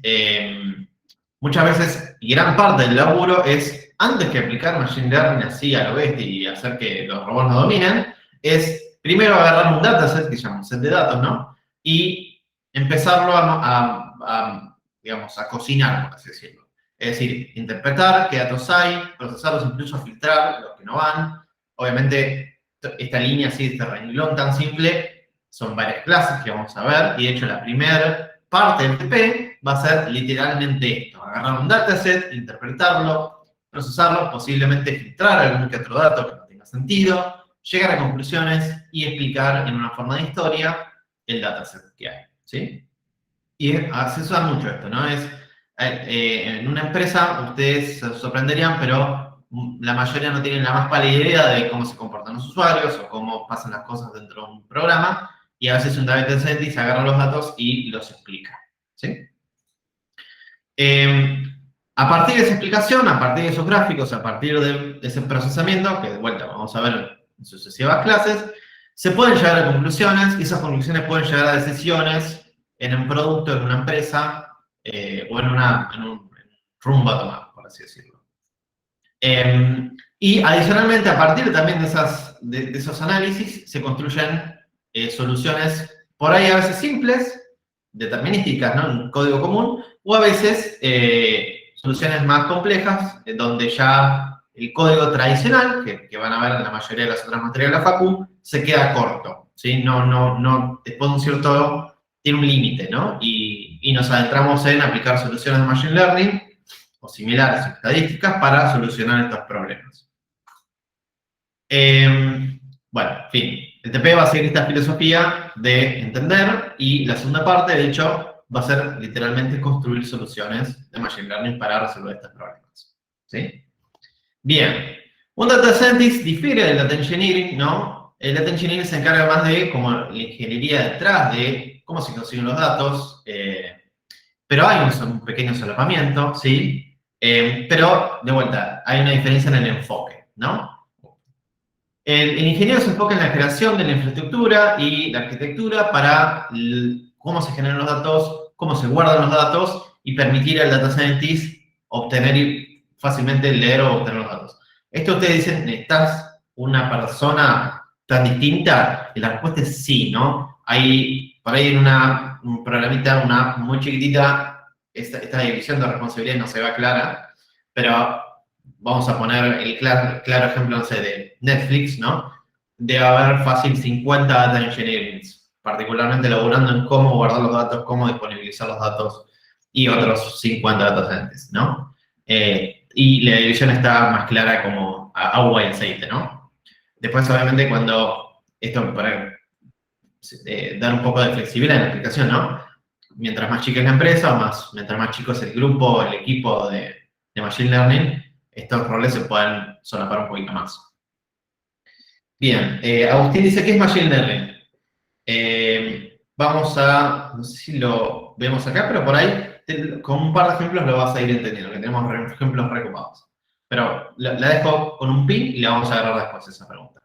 muchas veces, y gran parte del laburo es, antes que aplicar machine learning así a lo bestia y hacer que los robots nos dominen, es primero agarrar un dataset, que se llama un set de datos, ¿no? Y empezarlo digamos, a cocinar, por así decirlo. Es decir, interpretar qué datos hay, procesarlos, incluso filtrar los que no van. Obviamente, esta línea así, este renglón tan simple, son varias clases que vamos a ver, y de hecho la primera parte del TP va a ser literalmente esto, agarrar un dataset, interpretarlo, procesarlo, posiblemente filtrar algún que otro dato que no tenga sentido, llegar a conclusiones y explicar en una forma de historia el dataset que hay, ¿sí? Y se usa mucho esto, ¿no? En una empresa, ustedes se sorprenderían, pero la mayoría no tienen la más pálida idea de cómo se comportan los usuarios o cómo pasan las cosas dentro de un programa, y a veces un data scientist agarra los datos y los explica, ¿sí? A partir de esa explicación, a partir de esos gráficos, a partir de ese procesamiento, que de vuelta vamos a ver en sucesivas clases, se pueden llegar a conclusiones, y esas conclusiones pueden llegar a decisiones en un producto, en una empresa, o en un rumbo a tomar, por así decirlo. Y adicionalmente, a partir también de esos análisis, se construyen soluciones por ahí a veces simples, determinísticas, ¿no? En código común, o a veces soluciones más complejas, donde ya el código tradicional, que van a ver en la mayoría de las otras materias de la facu, se queda corto, ¿sí? Después de un cierto, tiene un límite, ¿no? Y nos adentramos en aplicar soluciones de Machine Learning, o similares, estadísticas, para solucionar estos problemas. Bueno, en fin, el TP va a seguir esta filosofía de entender, y la segunda parte, de hecho, va a ser literalmente construir soluciones de Machine Learning para resolver estos problemas. ¿Sí? Bien, un Data Scientist difiere del Data Engineering, ¿no? El Data Engineering se encarga más de como la ingeniería detrás de cómo se consiguen los datos, pero hay un pequeño solapamiento, ¿sí? Pero, de vuelta, hay una diferencia en el enfoque, ¿no? El ingeniero se enfoca en la creación de la infraestructura y la arquitectura para cómo se generan los datos, cómo se guardan los datos y permitir al Data Scientist obtener y fácilmente leer o obtener los datos. Esto ustedes dicen, ¿necesitas una persona tan distinta? Y la respuesta es sí, ¿no? Por ahí en un programita, una muy chiquitita, esta división de responsabilidades no se ve clara, pero vamos a poner el claro ejemplo, no sé, de Netflix, ¿no? Debe haber fácil 50 data engineers, particularmente laburando en cómo guardar los datos, cómo disponibilizar los datos, y otros 50 data scientists, ¿no? Y la división está más clara como agua y aceite, ¿no? Después, obviamente, cuando esto, para dar un poco de flexibilidad en la aplicación, ¿no? Mientras más chica es la empresa, mientras más chico es el grupo, el equipo de Machine Learning, estos roles se pueden solapar un poquito más. Bien, Agustín dice, ¿qué es Machine Learning? Vamos a, no sé si lo vemos acá, pero por ahí, con un par de ejemplos lo vas a ir entendiendo, que tenemos ejemplos recopados. Pero la dejo con un pin y la vamos a agarrar después esa pregunta.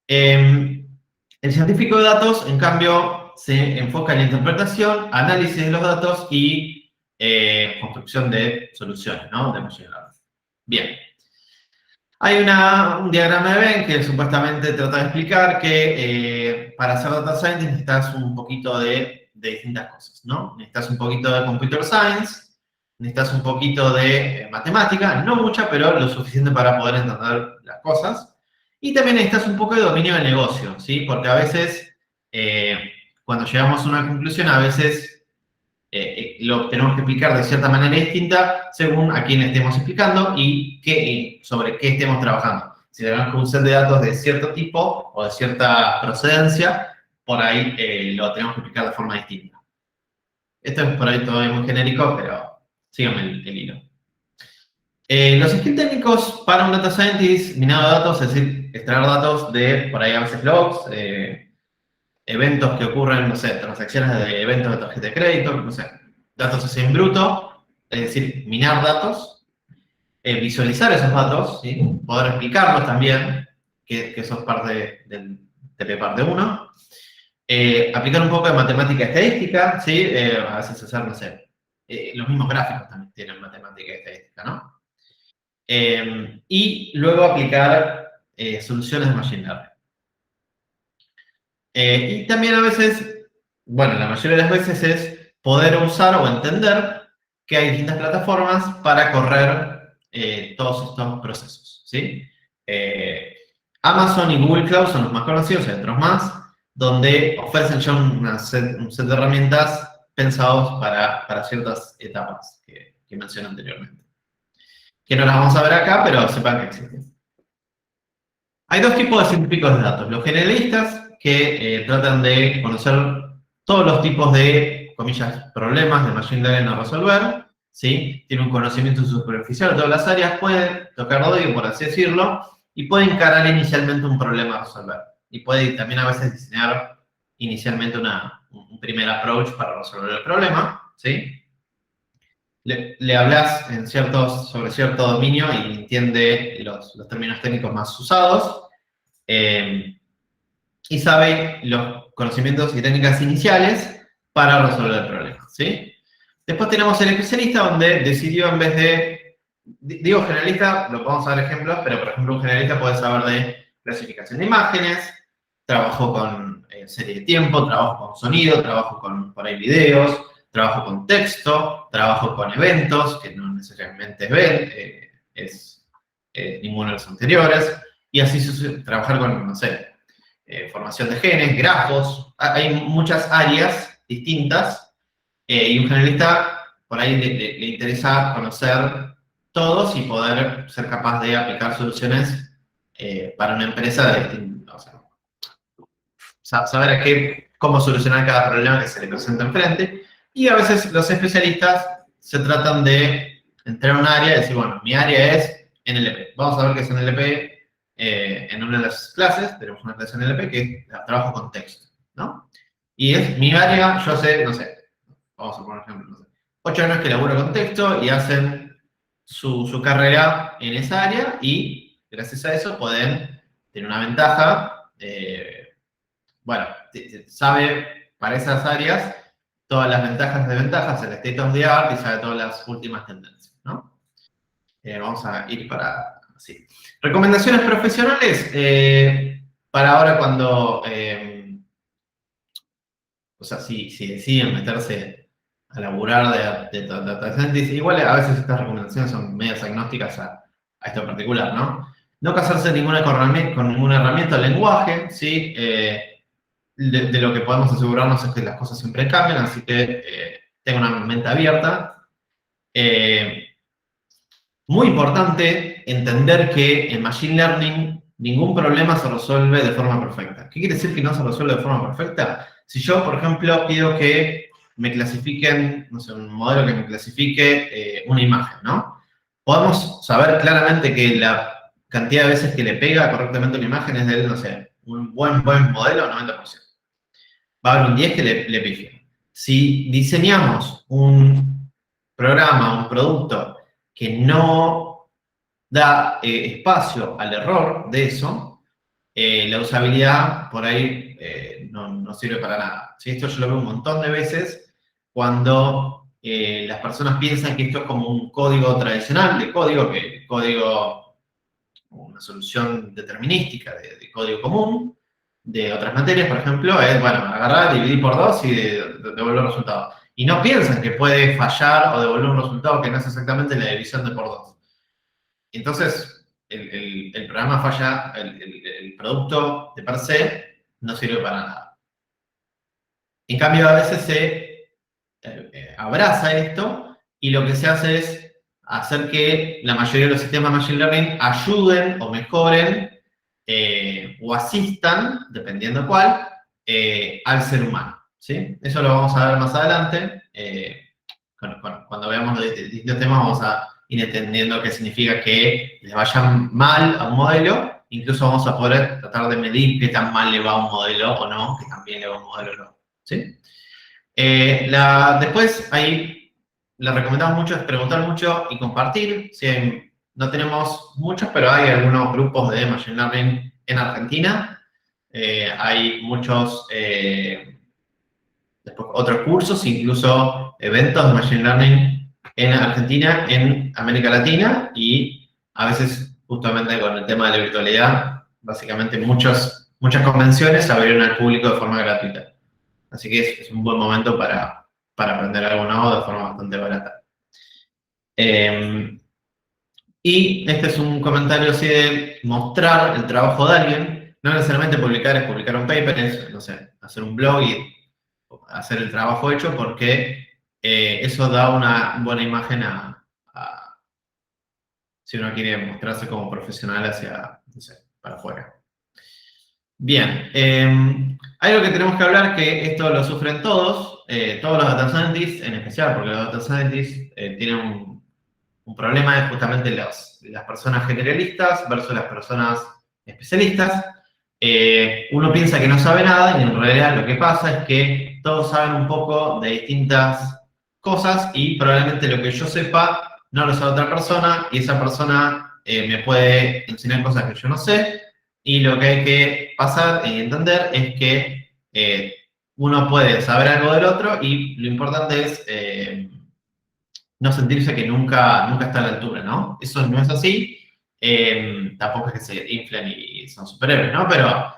El científico de datos, en cambio, se enfoca en la interpretación, análisis de los datos y construcción de soluciones, ¿no? De Machine Learning. Bien. Hay un diagrama de Venn que supuestamente trata de explicar que para hacer data science necesitas un poquito de distintas cosas, ¿no? Necesitas un poquito de computer science, necesitas un poquito de matemática, no mucha, pero lo suficiente para poder entender las cosas. Y también necesitas un poco de dominio del negocio, ¿sí? Porque a veces, cuando llegamos a una conclusión, a veces lo tenemos que explicar de cierta manera distinta según a quién estemos explicando y sobre qué estemos trabajando. Si tenemos un set de datos de cierto tipo o de cierta procedencia, por ahí lo tenemos que explicar de forma distinta. Esto es por ahí todavía muy genérico, pero síganme el hilo. Los skills técnicos para un data scientist, minado de datos, es decir, extraer datos de, por ahí a veces logs, eventos que ocurren, no sé, transacciones de eventos de tarjeta de crédito, no sé, datos así en bruto, es decir, minar datos, visualizar esos datos, ¿sí? Poder explicarlos también, que eso es parte del TP parte 1, aplicar un poco de matemática estadística, ¿sí? A veces hacer, no sé, los mismos gráficos también tienen matemática estadística, ¿no? Y luego aplicar soluciones de Machine Learning. Y también a veces, bueno, la mayoría de las veces es poder usar o entender que hay distintas plataformas para correr todos estos procesos, ¿sí? Amazon y Google Cloud son los más conocidos, hay otros más, donde ofrecen ya un set de herramientas pensados para ciertas etapas que mencioné anteriormente. Que no las vamos a ver acá, pero sepan que existen. Hay dos tipos de científicos de datos. Los generalistas, que tratan de conocer todos los tipos de, comillas, problemas de Machine Learning a resolver, ¿sí? Tiene un conocimiento superficial de todas las áreas, puede tocar odio, por así decirlo, y puede encarar inicialmente un problema a resolver. Y puede también a veces diseñar inicialmente un primer approach para resolver el problema, ¿sí? Le hablas sobre cierto dominio y entiende los términos técnicos más usados, y sabe los conocimientos y técnicas iniciales para resolver el problema, ¿sí? Después tenemos el especialista, donde decidió, en vez de, digo generalista, lo podemos dar ejemplos, pero por ejemplo un generalista puede saber de clasificación de imágenes, trabajo con serie de tiempo, trabajo con sonido, trabajo con, por ahí, videos, trabajo con texto, trabajo con eventos, que no necesariamente es ninguno de los anteriores, y así trabajar con, no sé, formación de genes, grafos, hay muchas áreas distintas, y un generalista por ahí le interesa conocer todos y poder ser capaz de aplicar soluciones para una empresa de distintos, o sea, saber cómo solucionar cada problema que se le presenta enfrente. Y a veces los especialistas se tratan de entrar a un área y decir, bueno, mi área es NLP. Vamos a ver qué es NLP en una de las clases. Tenemos una clase NLP que es trabajo con texto, ¿no? Y es mi área, yo sé, no sé, vamos a poner un ejemplo, no sé, 8 años que laburo con texto y hacen su carrera en esa área y gracias a eso pueden tener una ventaja, bueno, sabe para esas áreas todas las ventajas y desventajas, el state of the art, y sabe todas las últimas tendencias, ¿no? Vamos a ir para así. Recomendaciones profesionales para ahora cuando, o sea, si deciden meterse a laburar de data scientist, igual a veces estas recomendaciones son medias agnósticas a esto en particular, ¿no? No casarse con ninguna herramienta o lenguaje, ¿sí? De lo que podemos asegurarnos es que las cosas siempre cambian, así que tengo una mente abierta. Muy importante entender que en Machine Learning ningún problema se resuelve de forma perfecta. ¿Qué quiere decir que no se resuelve de forma perfecta? Si yo, por ejemplo, pido que me clasifiquen, no sé, un modelo que me clasifique una imagen, ¿no? Podemos saber claramente que la cantidad de veces que le pega correctamente una imagen es del, no sé, un buen modelo, 90%. Va a haber un 10 que le pifia. Si diseñamos un programa, un producto que no da espacio al error de eso, la usabilidad por ahí no sirve para nada. ¿Sí? Esto yo lo veo un montón de veces cuando las personas piensan que esto es como un código tradicional de código, que código, una solución determinística de código común, de otras materias, por ejemplo, es, bueno, agarrar, dividir por 2 y devolver el resultado. Y no piensan que puede fallar o devolver un resultado que no es exactamente la división de por 2. Entonces, el programa falla, el producto de per se no sirve para nada. En cambio, a veces se abraza esto y lo que se hace es hacer que la mayoría de los sistemas de Machine Learning ayuden o mejoren o asistan, dependiendo cuál, al ser humano, ¿sí? Eso lo vamos a ver más adelante. Cuando veamos los distintos temas vamos a ir entendiendo qué significa que les vaya mal a un modelo. Incluso vamos a poder tratar de medir qué tan mal le va a un modelo o no, que también le va a un modelo o no, ¿sí? Después, ahí, le recomendamos mucho es preguntar mucho y compartir. ¿Sí? No tenemos muchos, pero hay algunos grupos de Machine Learning en Argentina. Hay muchos, después otros cursos, incluso eventos de Machine Learning en Argentina, en América Latina, y a veces, justamente con el tema de la virtualidad, básicamente muchas convenciones se abrieron al público de forma gratuita. Así que es un buen momento para aprender algo nuevo de forma bastante barata. Y este es un comentario así de mostrar el trabajo de alguien. No necesariamente publicar es publicar un paper, es, no sé, hacer un blog y hacer el trabajo hecho, porque eso da una buena imagen si uno quiere mostrarse como profesional hacia, no sé, para afuera. Bien, algo que tenemos que hablar, que esto lo sufren todos los data scientists, en especial porque los data scientists tienen un problema, es justamente las personas generalistas versus las personas especialistas. Uno piensa que no sabe nada y en realidad lo que pasa es que todos saben un poco de distintas cosas y probablemente lo que yo sepa no lo sabe otra persona y esa persona me puede enseñar cosas que yo no sé Y lo que hay que pasar y entender es que uno puede saber algo del otro y lo importante es no sentirse que nunca está a la altura, ¿no? Eso no es así. Tampoco es que se inflen y son superhéroes, ¿no? Pero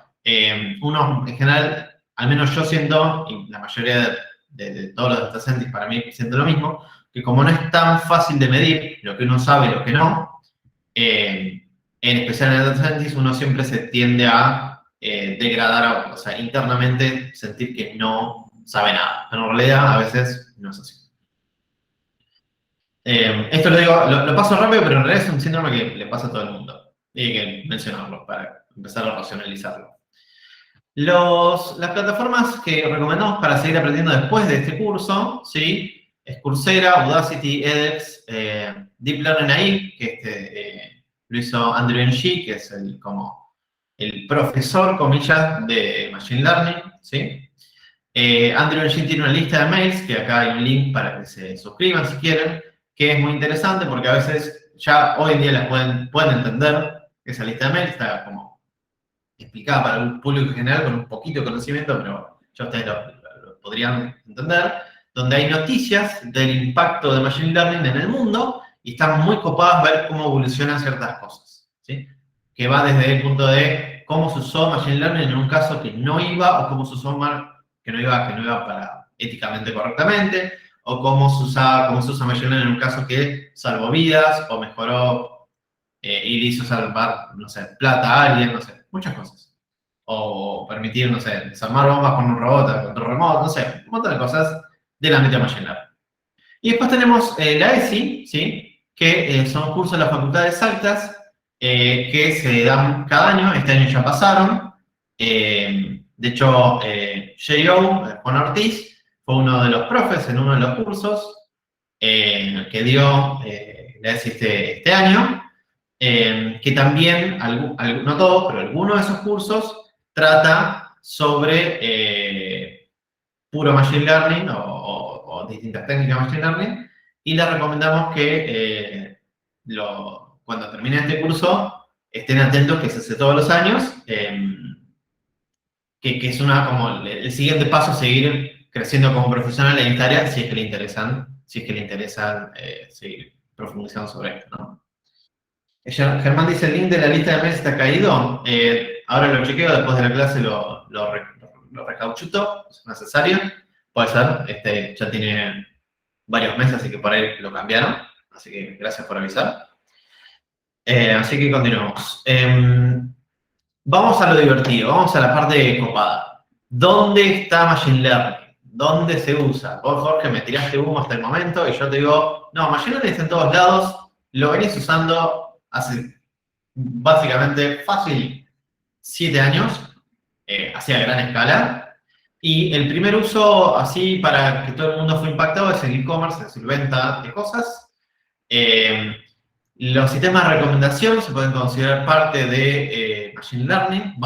uno, en general, al menos yo siento, y la mayoría de todos los data scientists para mí siento lo mismo, que como no es tan fácil de medir lo que uno sabe y lo que no, en especial en el data scientist, uno siempre se tiende a degradar, o sea, internamente sentir que no sabe nada. Pero en realidad, a veces, no es así. Esto lo digo, lo paso rápido, pero en realidad es un síndrome que le pasa a todo el mundo. Y hay que mencionarlo para empezar a racionalizarlo. Las plataformas que recomendamos para seguir aprendiendo después de este curso, ¿sí? Es Coursera, Udacity, edX, Deep Learning AI, que lo hizo Andrew Ng, que es como el profesor, comillas, de Machine Learning, ¿sí? Andrew Ng tiene una lista de mails, que acá hay un link para que se suscriban si quieren, que es muy interesante porque a veces ya hoy en día las pueden entender. Esa lista de mails está como explicada para un público general con un poquito de conocimiento, pero ya ustedes lo podrían entender, donde hay noticias del impacto de Machine Learning en el mundo y están muy copadas ver cómo evolucionan ciertas cosas, ¿sí? Que va desde el punto de cómo se usó Machine Learning en un caso que no iba, o cómo se usó que no iba para éticamente correctamente, o cómo se usa Machine Learning en un caso que salvó vidas, o mejoró y le hizo salvar, no sé, plata a alguien, no sé, muchas cosas. O permitir, no sé, desarmar bombas con un robot a control remoto, no sé, un montón de cosas del ámbito de Machine Learning. Y después tenemos la ESI, ¿sí? Que son cursos de las facultades altas que se dan cada año. Este año ya pasaron. De hecho, J.O., Juan Ortiz, fue uno de los profes en uno de los cursos que dio la ESI este año. Que también, no todos, pero algunos de esos cursos trata sobre puro Machine Learning o distintas técnicas de Machine Learning, y les recomendamos que cuando termine este curso estén atentos, que se hace todos los años, que es como el siguiente paso, seguir creciendo como profesional en esta área, si es que le interesan seguir profundizando sobre esto, ¿no? Germán dice, el link de la lista de mails está caído. Ahora lo chequeo, después de la clase lo recauchuto, es necesario. Puede ser, ya tiene varios meses, así que por ahí lo cambiaron. Así que gracias por avisar. Así que continuamos. Vamos a lo divertido, vamos a la parte copada. ¿Dónde está Machine Learning? ¿Dónde se usa? Vos, Jorge, me tiraste humo hasta el momento y yo te digo, no, Machine Learning está en todos lados, lo venís usando hace básicamente fácil 7 años, así a gran escala. Y el primer uso, así para que todo el mundo fue impactado, es el e-commerce, es decir, venta de cosas. Los sistemas de recomendación se pueden considerar parte de Machine Learning.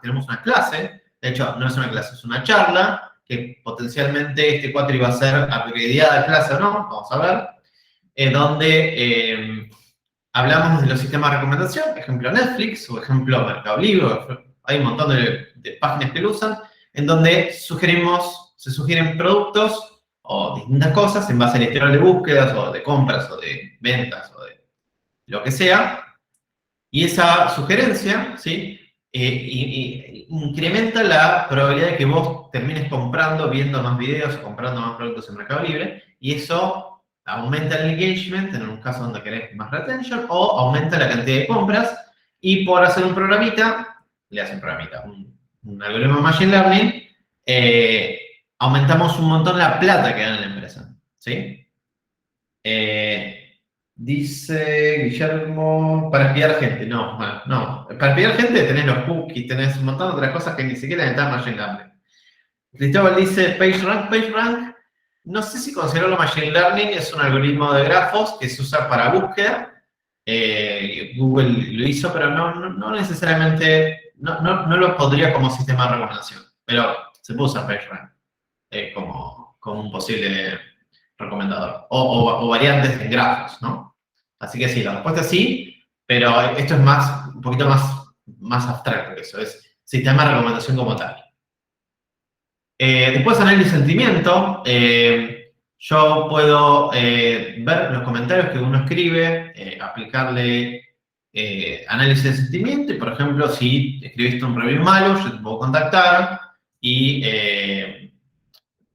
Tenemos una clase, de hecho no es una clase, es una charla, que potencialmente este cuatri va a ser upgradeada clase o no, vamos a ver, donde hablamos de los sistemas de recomendación, ejemplo Netflix o ejemplo Mercado Libre. Hay un montón de páginas que lo usan, en donde se sugieren productos o distintas cosas en base al historial de búsquedas o de compras o de ventas o de lo que sea. Y esa sugerencia, ¿sí? Incrementa la probabilidad de que vos termines comprando, viendo más videos o comprando más productos en Mercado Libre, y eso aumenta el engagement, en un caso donde querés más retention, o aumenta la cantidad de compras, y por hacer un programita, un algoritmo de Machine Learning, aumentamos un montón la plata que gana la empresa, ¿sí? Dice Guillermo, para espiar gente. No, para espiar gente tenés los cookies, tenés un montón de otras cosas que ni siquiera necesitan Machine Learning. Cristóbal dice PageRank. No sé si considerarlo Machine Learning, es un algoritmo de grafos que se usa para búsqueda. Google lo hizo, pero no necesariamente, no lo pondría como sistema de recomendación, pero se puede usar PageRank como un posible recomendador, o variantes en grafos, ¿no? Así que sí, la respuesta es sí, pero esto es un poquito más más abstracto que eso, es sistema de recomendación como tal. Después análisis de sentimiento. Yo puedo ver los comentarios que uno escribe, aplicarle análisis de sentimiento y, por ejemplo, si escribiste un review malo, yo te puedo contactar y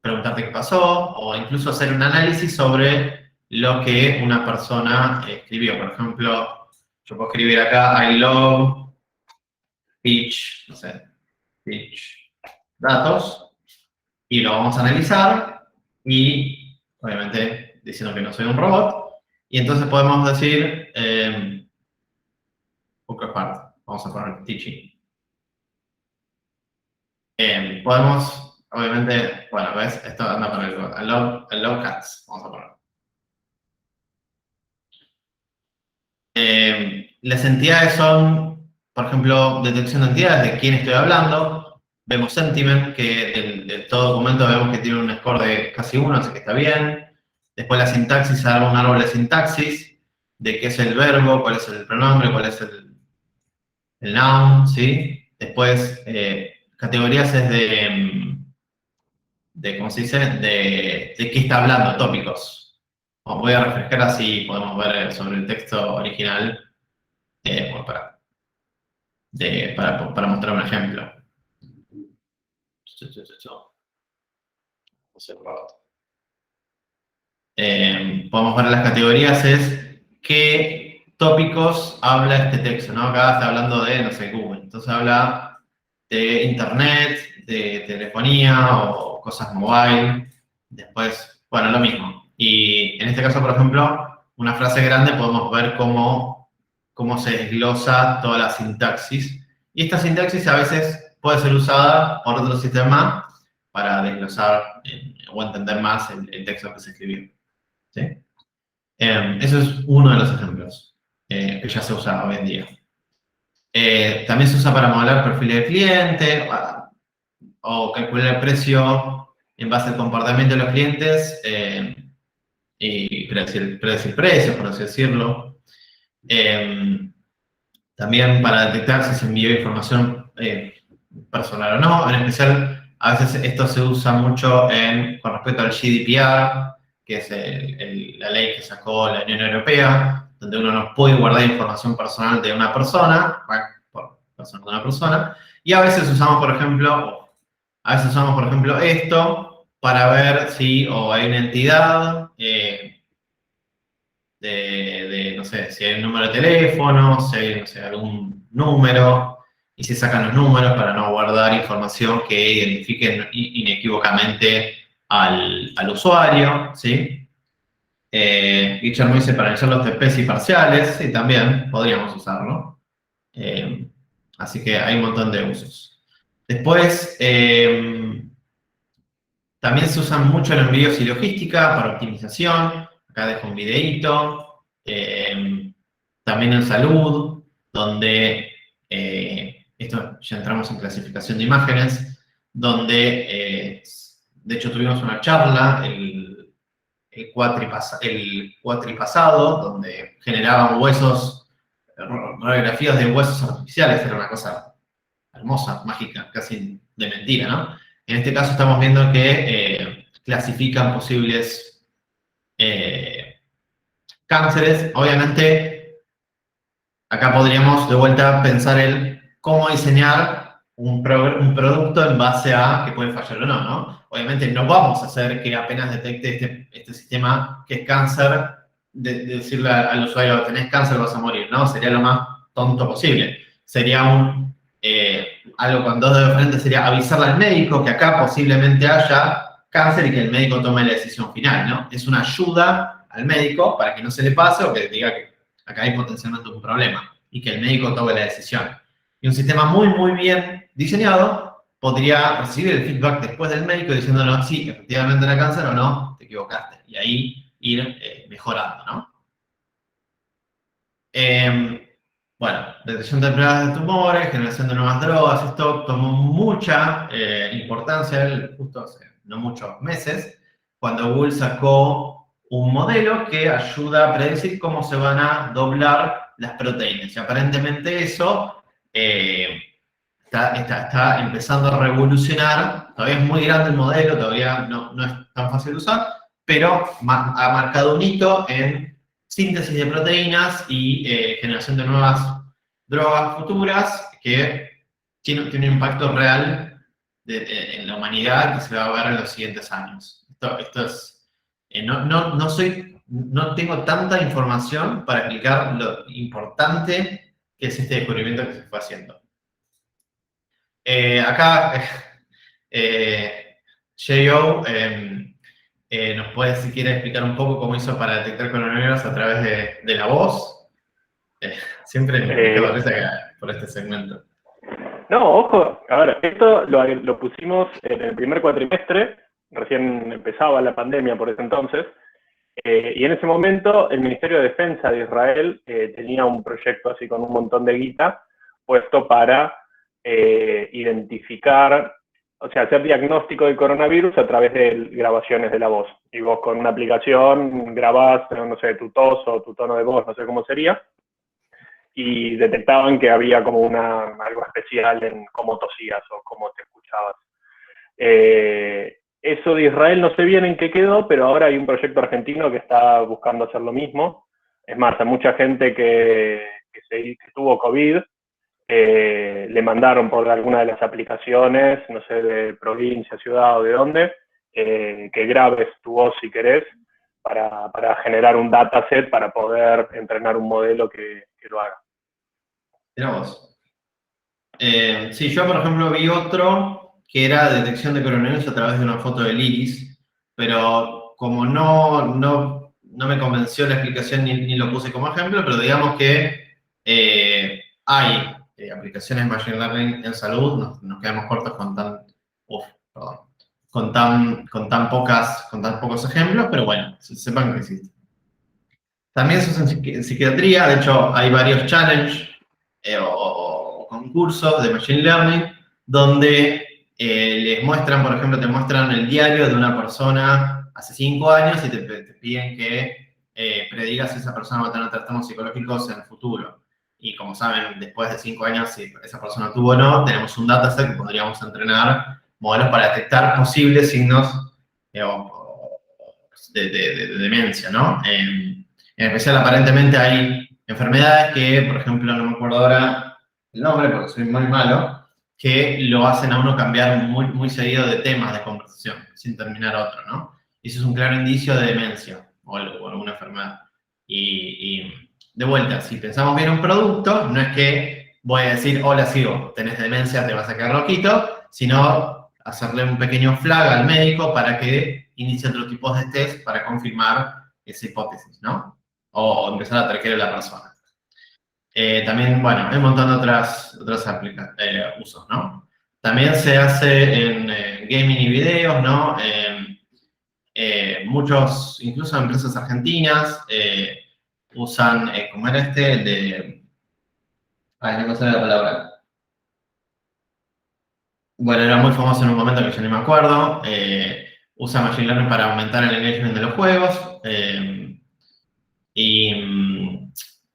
preguntarte qué pasó, o incluso hacer un análisis sobre lo que una persona escribió. Por ejemplo, yo puedo escribir acá, I love pitch, no sé, pitch datos, y lo vamos a analizar, y obviamente diciendo que no soy un robot, y entonces podemos decir, vamos a poner teaching. Podemos, obviamente, bueno, ¿ves? Esto anda con el love cats, vamos a poner. Las entidades son, por ejemplo, detección de entidades, de quién estoy hablando. Vemos sentiment, que de todo documento vemos que tiene un score de casi 1, así que está bien. Después la sintaxis, hago un árbol de sintaxis, de qué es el verbo, cuál es el pronombre, cuál es el noun, ¿sí? Después, categorías es de ¿cómo se dice? De qué está hablando, tópicos. Voy a refrescar así podemos ver sobre el texto original, bueno, para mostrar un ejemplo. Podemos ver las categorías, es qué tópicos habla este texto, ¿no? Acá está hablando de, no sé, Google. Entonces habla de internet, de telefonía o cosas mobile. Después, bueno, lo mismo. Y en este caso, por ejemplo, una frase grande podemos ver cómo se desglosa toda la sintaxis. Y esta sintaxis a veces puede ser usada por otro sistema para desglosar o entender más el texto que se escribió. ¿Sí? Eso es uno de los ejemplos que ya se usa hoy en día. También se usa para modelar perfiles de cliente o calcular el precio en base al comportamiento de los clientes y predecir precios, por así decirlo. También para detectar si se envió información personal o no. En especial, a veces esto se usa mucho con respecto al GDPR, que es la ley que sacó la Unión Europea, donde uno no puede guardar información personal de una persona, y a veces usamos, por ejemplo, esto para ver si hay una entidad no sé, si hay un número de teléfono, si hay, no sé, algún número, y se sacan los números para no guardar información que identifique inequívocamente al usuario, ¿sí? Guillermo dice para analizar los TPs y parciales, sí, también podríamos usarlo. Así que hay un montón de usos. Después, también se usan mucho en envíos y logística para optimización. Acá dejo un videíto. También en salud, donde esto ya entramos en clasificación de imágenes, donde de hecho tuvimos una charla el cuatri pasado, donde generaban radiografías de huesos artificiales. Era una cosa hermosa, mágica, casi de mentira, ¿no? En este caso estamos viendo que clasifican posibles cánceres. Obviamente, acá podríamos de vuelta pensar en cómo diseñar un producto en base a que puede fallar o no, ¿no? Obviamente no vamos a hacer que apenas detecte este sistema que es cáncer, de decirle al usuario, tenés cáncer, vas a morir, ¿no? Sería lo más tonto posible. Sería algo con dos dedos de frente, sería avisarle al médico que acá posiblemente haya cáncer y que el médico tome la decisión final, ¿no? Es una ayuda al médico para que no se le pase o que diga que acá hay potencialmente un problema y que el médico tome la decisión. Y un sistema muy, muy bien diseñado podría recibir el feedback después del médico diciéndonos, sí, efectivamente era cáncer o no, te equivocaste. Y ahí ir mejorando, ¿no? Bueno, detección temprana de tumores, generación de nuevas drogas, esto tomó mucha importancia justo hace no muchos meses, cuando Google sacó un modelo que ayuda a predecir cómo se van a doblar las proteínas. Y aparentemente eso está empezando a revolucionar. Todavía es muy grande el modelo, todavía no es tan fácil de usar, pero ha marcado un hito en síntesis de proteínas y generación de nuevas drogas futuras que tiene un impacto real en la humanidad que se va a ver en los siguientes años. Esto es... no tengo tanta información para explicar lo importante que es este descubrimiento que se fue haciendo. Acá, J.O. nos puede, si quiere, explicar un poco cómo hizo para detectar coronavirus a través de la voz. Siempre me quedo risa por este segmento. No, ojo, a ver, esto lo pusimos en el primer cuatrimestre, recién empezaba la pandemia por ese entonces, y en ese momento el Ministerio de Defensa de Israel tenía un proyecto así con un montón de guita puesto para identificar, o sea, hacer diagnóstico del coronavirus a través de grabaciones de la voz. Y vos con una aplicación grabás, no sé, tu tos o tu tono de voz, no sé cómo sería, y detectaban que había como algo especial en cómo tosías o cómo te escuchabas. Eso de Israel no sé bien en qué quedó, pero ahora hay un proyecto argentino que está buscando hacer lo mismo. Es más, a mucha gente que tuvo COVID, le mandaron por alguna de las aplicaciones, no sé, de provincia, ciudad o de dónde, que grabes tu voz si querés, para generar un dataset para poder entrenar un modelo que lo haga. Mira vos. Sí, yo por ejemplo vi otro que era detección de coronavirus a través de una foto del iris, pero como no me convenció la explicación ni lo puse como ejemplo, pero digamos que hay aplicaciones de Machine Learning en salud, nos quedamos cortos con tan pocos ejemplos, pero bueno, sepan que existe. También se usa en psiquiatría, de hecho hay varios challenges o concursos de Machine Learning donde les muestran, por ejemplo, te muestran el diario de una persona hace 5 años y te piden que predigas si esa persona va a tener trastornos psicológicos en el futuro. Y como saben, después de 5 años, si esa persona tuvo o no, tenemos un dataset que podríamos entrenar modelos para detectar posibles signos de demencia, ¿no? En especial, aparentemente, hay enfermedades que, por ejemplo, no me acuerdo ahora el nombre porque soy muy malo, que lo hacen a uno cambiar muy seguido de temas de conversación, sin terminar otro, ¿no? Y eso es un claro indicio de demencia o alguna enfermedad. Y de vuelta, si pensamos bien un producto, no es que voy a decir, hola, Sigo, tenés demencia, te vas a quedar loquito, sino hacerle un pequeño flag al médico para que inicie otro tipo de test para confirmar esa hipótesis, ¿no? O empezar a traquear a la persona. También, bueno, hay un montón de otras usos, ¿no? También se hace en gaming y videos, ¿no? Muchos, incluso empresas argentinas, usan, ¿cómo era este? El de... Ay, no me sale la palabra. Bueno, era muy famoso en un momento que yo ni me acuerdo. Usa Machine Learning para aumentar el engagement de los juegos.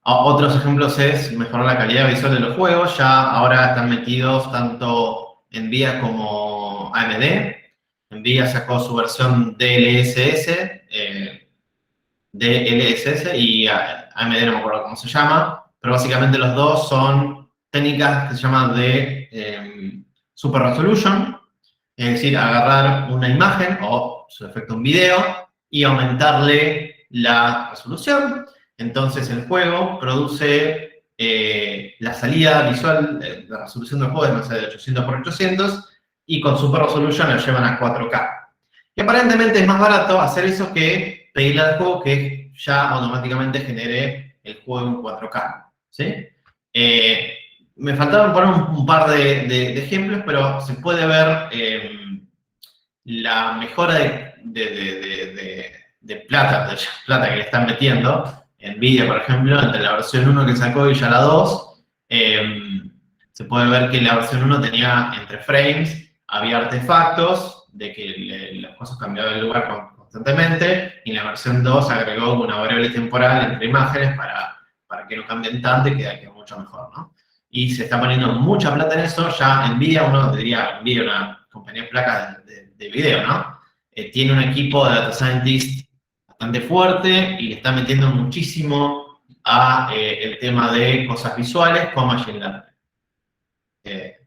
Otros ejemplos es mejorar la calidad visual de los juegos. Ya ahora están metidos tanto NVIDIA como AMD. NVIDIA sacó su versión DLSS y AMD no me acuerdo cómo se llama, pero básicamente los dos son técnicas que se llaman de Super Resolution, es decir, agarrar una imagen o su efecto un video y aumentarle la resolución. Entonces el juego produce la salida visual, la resolución del juego es, no sé, de 800 por 800 y con Super Resolution lo llevan a 4K. Y aparentemente es más barato hacer eso que pedirle al juego que ya automáticamente genere el juego en 4K, ¿sí? Me faltaron poner un par de ejemplos, pero se puede ver la mejora de plata que le están metiendo. NVIDIA, por ejemplo, entre la versión 1 que sacó y ya la 2, se puede ver que la versión 1 tenía entre frames, había artefactos de que las cosas cambiaban de lugar constantemente, y en la versión 2 agregó una variable temporal entre imágenes para que no cambien tanto y quede mucho mejor, ¿no? y se está poniendo mucha plata en eso. Ya Nvidia, uno diría, Nvidia, una compañía de placas de video, ¿no? Tiene un equipo de data scientist bastante fuerte y le está metiendo muchísimo a el tema de cosas visuales con Machine Learning. De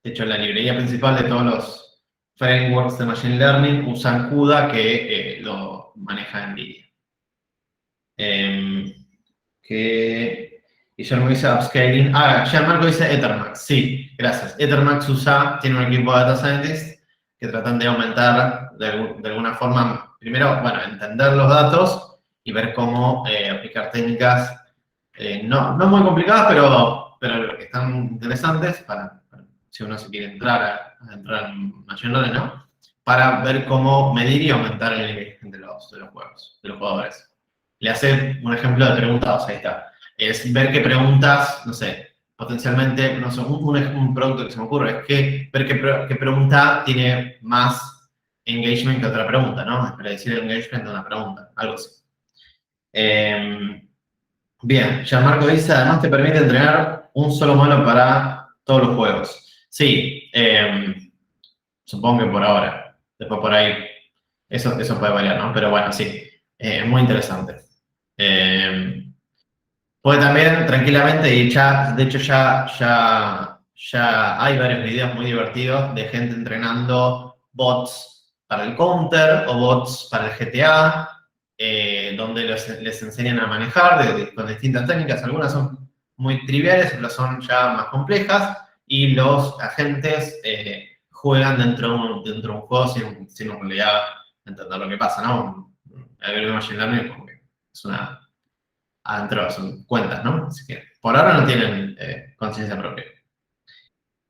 hecho, la librería principal de todos los frameworks de Machine Learning usan CUDA, que lo maneja NVIDIA. Guillermo dice upscaling. Gianmarco dice Ethermax. Sí, gracias. Ethermax tiene un equipo de data scientists que tratan de aumentar de alguna forma, primero, bueno, entender los datos y ver cómo aplicar técnicas no muy complicadas, pero que están interesantes para si uno se quiere entrar en Machine Learning, ¿no? Para ver cómo medir y aumentar el engagement de los jugadores. Le hace un ejemplo de preguntas, ahí está. Es ver qué preguntas, no sé, potencialmente, no sé, un producto que se me ocurre, es ver qué pregunta tiene más engagement que otra pregunta, ¿no? Es predecir el engagement de una pregunta, algo así. Bien, Gianmarco dice, además te permite entrenar un solo modelo para todos los juegos. Sí, supongo que por ahora. Después por ahí, eso puede variar, ¿no? Pero bueno, sí, muy interesante. Puede también, tranquilamente, y ya, de hecho ya hay varios videos muy divertidos de gente entrenando bots para el Counter o bots para el GTA, donde les enseñan a manejar con distintas técnicas. Algunas son muy triviales, otras son ya más complejas, y los agentes juegan dentro de un juego sin en realidad entender lo que pasa, ¿no? El Machine Learning como que es adentro son cuentas, ¿no? Así que por ahora no tienen conciencia propia.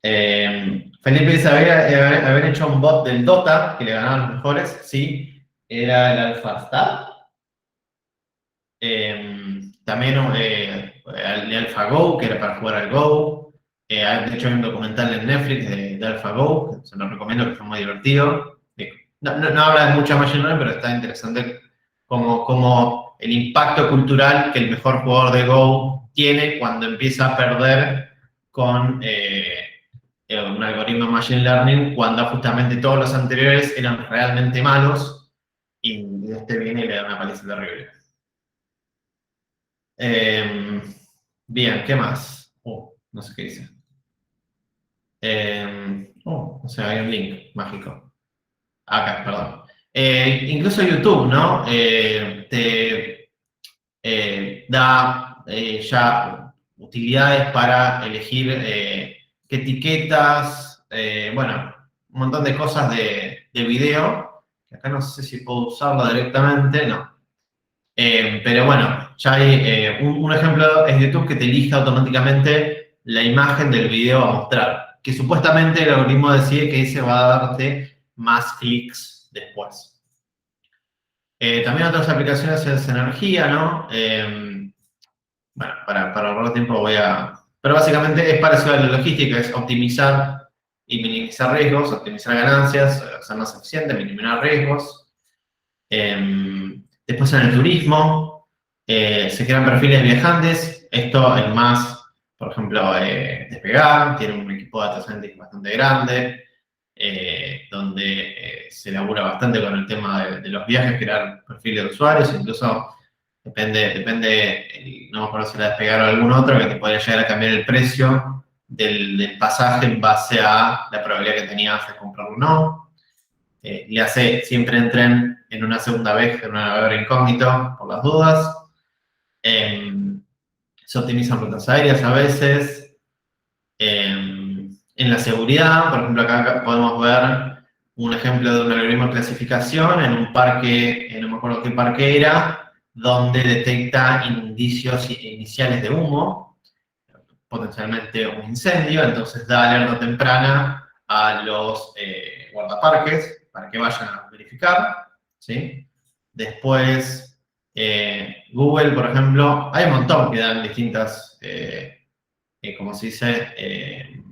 Felipe dice, haber hecho un bot del Dota que le ganaban los mejores, sí, era el AlphaStat. También el AlphaGo, que era para jugar al Go. De hecho hay un documental en Netflix de AlphaGo, que se lo recomiendo, que fue muy divertido. No habla de mucha Machine Learning, pero está interesante como el impacto cultural que el mejor jugador de Go tiene cuando empieza a perder con un algoritmo de Machine Learning, cuando justamente todos los anteriores eran realmente malos, y este viene y le da una paliza terrible. Bien, ¿qué más? No sé qué dice. No sé, hay un link mágico. Acá, perdón. Incluso YouTube, ¿no? Te da ya utilidades para elegir qué etiquetas, bueno, un montón de cosas de video. Acá no sé si puedo usarlo directamente, no. Pero bueno, ya hay un ejemplo es YouTube que te elige automáticamente la imagen del video a mostrar, que supuestamente el algoritmo decide que ese va a darte más clics después. También otras aplicaciones es energía, ¿no? Bueno, para ahorrar tiempo pero básicamente es parecido a la logística, es optimizar y minimizar riesgos, optimizar ganancias, ser más eficiente, minimizar riesgos. Después en el turismo, se crean perfiles de viajantes. Esto es más, por ejemplo, Despegar, tiene un equipo de data scientist bastante grande, donde se elabora bastante con el tema de los viajes, crear perfiles de usuarios, incluso depende, no me acuerdo si era Despegar o algún otro, que te podría llegar a cambiar el precio del pasaje en base a la probabilidad que tenías de comprarlo o no. Le hace siempre entren en una segunda vez en un navegador incógnito por las dudas. Se optimizan rutas aéreas a veces. En la seguridad, por ejemplo, acá podemos ver un ejemplo de un algoritmo de clasificación en un parque, no me acuerdo qué parque era, donde detecta indicios iniciales de humo, potencialmente un incendio, entonces da alerta temprana a los guardaparques para que vayan a verificar, ¿sí? Después, Google, por ejemplo, hay un montón que dan distintas, como se dice,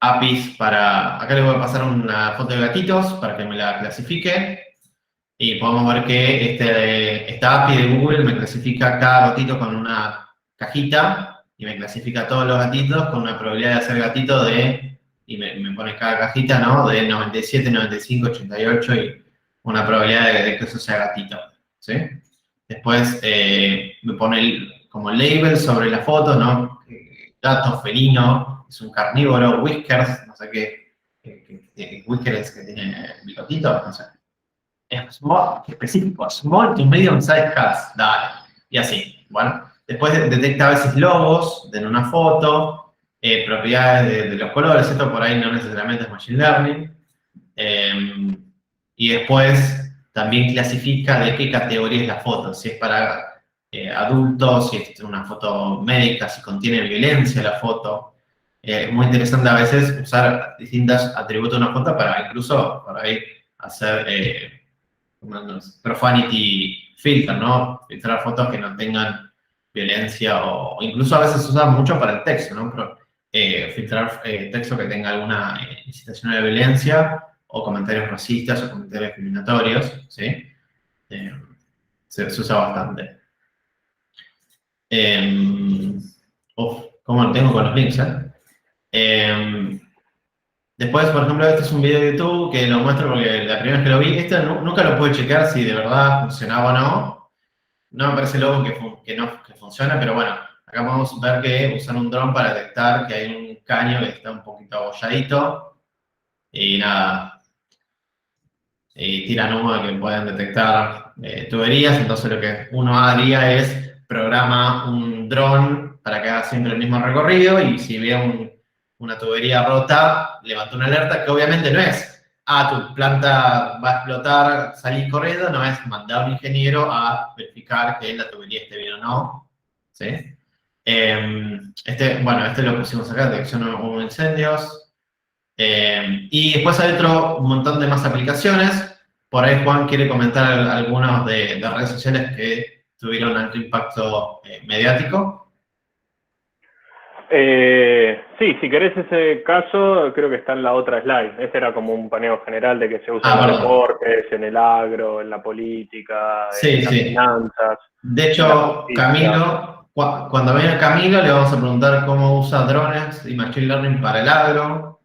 APIs para... Acá le voy a pasar una foto de gatitos para que me la clasifique. Y podemos ver que esta API de Google me clasifica cada gatito con una cajita y me clasifica todos los gatitos con una probabilidad de hacer gatito de, y me pone cada cajita, ¿no? De 97, 95, 88 y una probabilidad de que eso sea gatito, ¿sí? Después me pone como label sobre la foto, ¿no? Gato, felino, es un carnívoro, whiskers, no sé qué, whiskers que tiene bigotito, no sé. Es small, específico, small to medium size cats, dale, y así, bueno. Después detecta a veces logos en una foto, propiedades de los colores, esto por ahí no necesariamente es Machine Learning. Y después también clasifica de qué categoría es la foto, si es para adultos, si es una foto médica, si contiene violencia la foto. Es muy interesante a veces usar distintos atributos de una foto para incluso por ahí hacer profanity filter, ¿no? Filtrar fotos que no tengan violencia o incluso a veces se usa mucho para el texto, ¿no? Pero, filtrar texto que tenga alguna incitación a la violencia o comentarios racistas o comentarios discriminatorios, ¿sí? Se usa bastante. ¿Cómo lo tengo con los links, después, por ejemplo, este es un video de YouTube que lo muestro porque la primera vez que lo vi, este nunca lo pude checar si de verdad funcionaba o no. No me parece luego que funciona, pero bueno, acá podemos ver que usan un dron para detectar que hay un caño que está un poquito abolladito. Y nada, y tiran humo de que pueden detectar tuberías, entonces lo que uno haría es programa un dron para que haga siempre el mismo recorrido y si ve una tubería rota, levanta una alerta que obviamente no es tu planta va a explotar, salís corriendo, no es mandar a un ingeniero a verificar que la tubería esté bien o no, ¿sí? Este lo pusimos acá, detección de incendios. Y después hay un montón de más aplicaciones. Por ahí Juan quiere comentar algunas de redes sociales que tuvieron alto impacto mediático. Sí, si querés ese caso, creo que está en la otra slide. Este era como un paneo general de que se usa en los deportes, en el agro, en la política, en las finanzas. De hecho, Camilo, cuando venga Camilo le vamos a preguntar cómo usa drones y Machine Learning para el agro.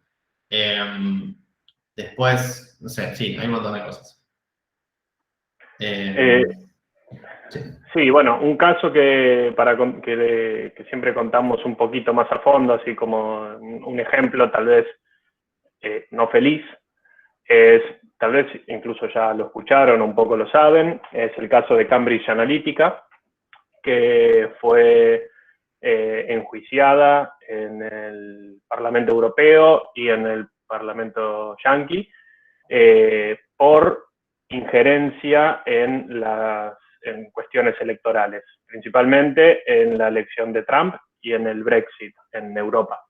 Después, no sé, sí, hay un montón de cosas. Sí, bueno, un caso que siempre contamos un poquito más a fondo, así como un ejemplo tal vez no feliz, es, tal vez incluso ya lo escucharon, un poco lo saben, es el caso de Cambridge Analytica, que fue enjuiciada en el Parlamento Europeo y en el Parlamento Yankee por injerencia en cuestiones electorales, principalmente en la elección de Trump y en el Brexit en Europa.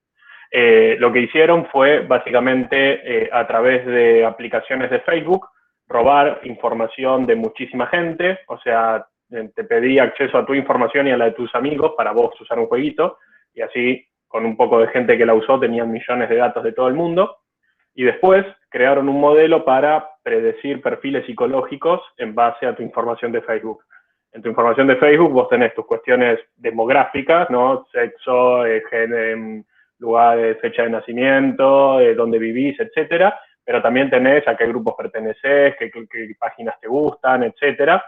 Lo que hicieron fue básicamente a través de aplicaciones de Facebook robar información de muchísima gente, o sea, te pedí acceso a tu información y a la de tus amigos para vos usar un jueguito, y así con un poco de gente que la usó tenían millones de datos de todo el mundo. Y después crearon un modelo para predecir perfiles psicológicos en base a tu información de Facebook. En tu información de Facebook vos tenés tus cuestiones demográficas, ¿no? Sexo, lugares, fecha de nacimiento, dónde vivís, etcétera. Pero también tenés a qué grupos pertenecés, qué páginas te gustan, etcétera.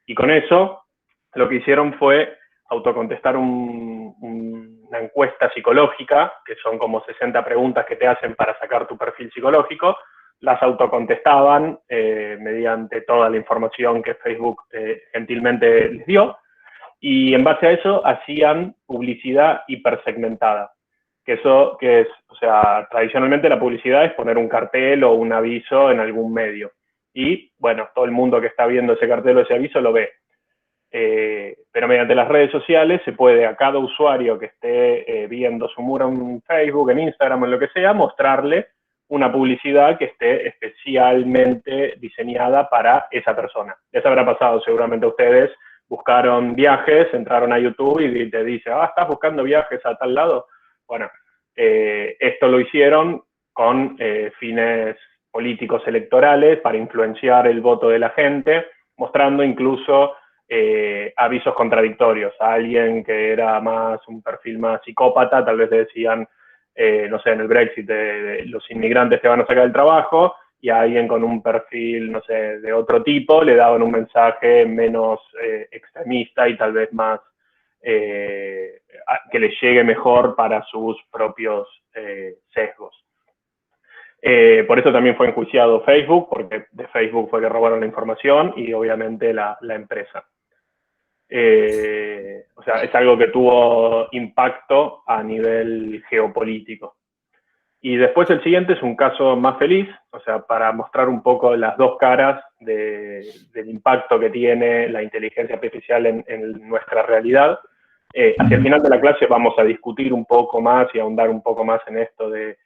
Y con eso lo que hicieron fue autocontestar una encuesta psicológica, que son como 60 preguntas que te hacen para sacar tu perfil psicológico, las autocontestaban mediante toda la información que Facebook gentilmente les dio, y en base a eso hacían publicidad hipersegmentada. O sea, tradicionalmente la publicidad es poner un cartel o un aviso en algún medio. Y, bueno, todo el mundo que está viendo ese cartel o ese aviso lo ve. Pero mediante las redes sociales se puede a cada usuario que esté viendo su muro en Facebook, en Instagram, en lo que sea, mostrarle una publicidad que esté especialmente diseñada para esa persona. Les habrá pasado seguramente a ustedes, buscaron viajes, entraron a YouTube y te dice, ¿estás buscando viajes a tal lado? Bueno, esto lo hicieron con fines políticos electorales para influenciar el voto de la gente, mostrando incluso avisos contradictorios. A alguien que era más un perfil más psicópata, tal vez le decían, no sé, en el Brexit, de los inmigrantes te van a sacar del trabajo, y a alguien con un perfil, no sé, de otro tipo, le daban un mensaje menos extremista y tal vez más que le llegue mejor para sus propios sesgos. Por eso también fue enjuiciado Facebook, porque de Facebook fue que robaron la información y obviamente la empresa. O sea, es algo que tuvo impacto a nivel geopolítico. Y después el siguiente es un caso más feliz, o sea, para mostrar un poco las dos caras del impacto que tiene la inteligencia artificial en nuestra realidad. Hacia el final de la clase vamos a discutir un poco más y ahondar un poco más en esto de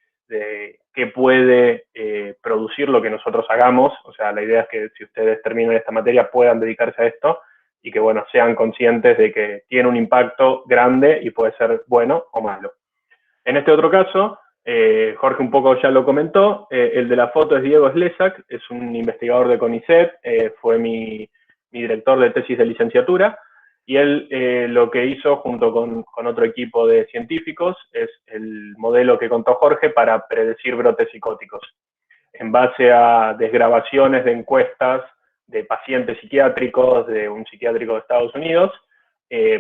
qué puede producir lo que nosotros hagamos. O sea, la idea es que si ustedes terminan esta materia puedan dedicarse a esto y que, bueno, sean conscientes de que tiene un impacto grande y puede ser bueno o malo. En este otro caso, Jorge un poco ya lo comentó, el de la foto es Diego Slezak, es un investigador de CONICET, fue mi director de tesis de licenciatura, y él lo que hizo junto con otro equipo de científicos es el modelo que contó Jorge para predecir brotes psicóticos. En base a desgrabaciones de encuestas de pacientes psiquiátricos de un psiquiátrico de Estados Unidos,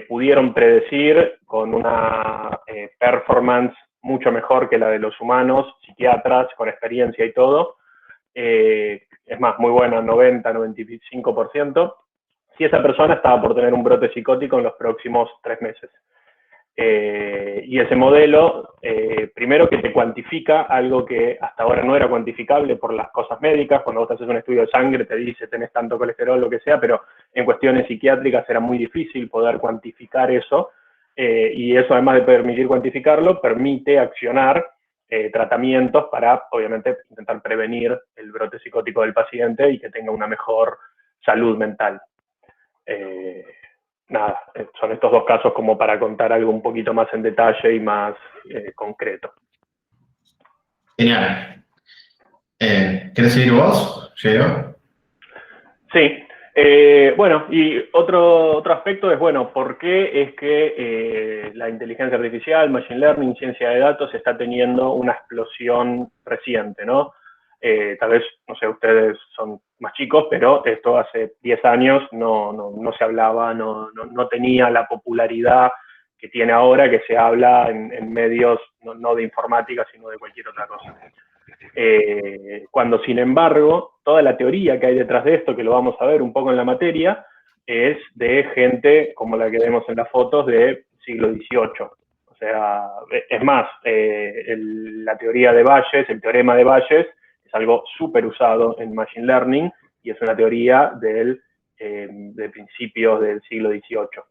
pudieron predecir con una performance mucho mejor que la de los humanos, psiquiatras, con experiencia y todo. Es más, muy buena, 90-95%. Si esa persona estaba por tener un brote psicótico en los próximos 3 meses. Y ese modelo, primero que te cuantifica algo que hasta ahora no era cuantificable por las cosas médicas. Cuando vos haces un estudio de sangre te dice tenés tanto colesterol, lo que sea, pero en cuestiones psiquiátricas era muy difícil poder cuantificar eso. Y eso, además de permitir cuantificarlo, permite accionar tratamientos para, obviamente, intentar prevenir el brote psicótico del paciente y que tenga una mejor salud mental. Nada, son estos dos casos como para contar algo un poquito más en detalle y más concreto. Genial. ¿Querés seguir vos, Diego? Sí. Bueno, y otro aspecto es, bueno, ¿por qué es que la inteligencia artificial, machine learning, ciencia de datos está teniendo una explosión reciente, ¿no? Tal vez, no sé, ustedes son más chicos, pero esto hace 10 años no se hablaba, no tenía la popularidad que tiene ahora, que se habla en medios no de informática, sino de cualquier otra cosa. Cuando, sin embargo, toda la teoría que hay detrás de esto, que lo vamos a ver un poco en la materia, es de gente como la que vemos en las fotos del siglo XVIII. O sea, es más, la teoría de Bayes, el teorema de Bayes, es algo súper usado en Machine Learning y es una teoría de principios del siglo XVIII.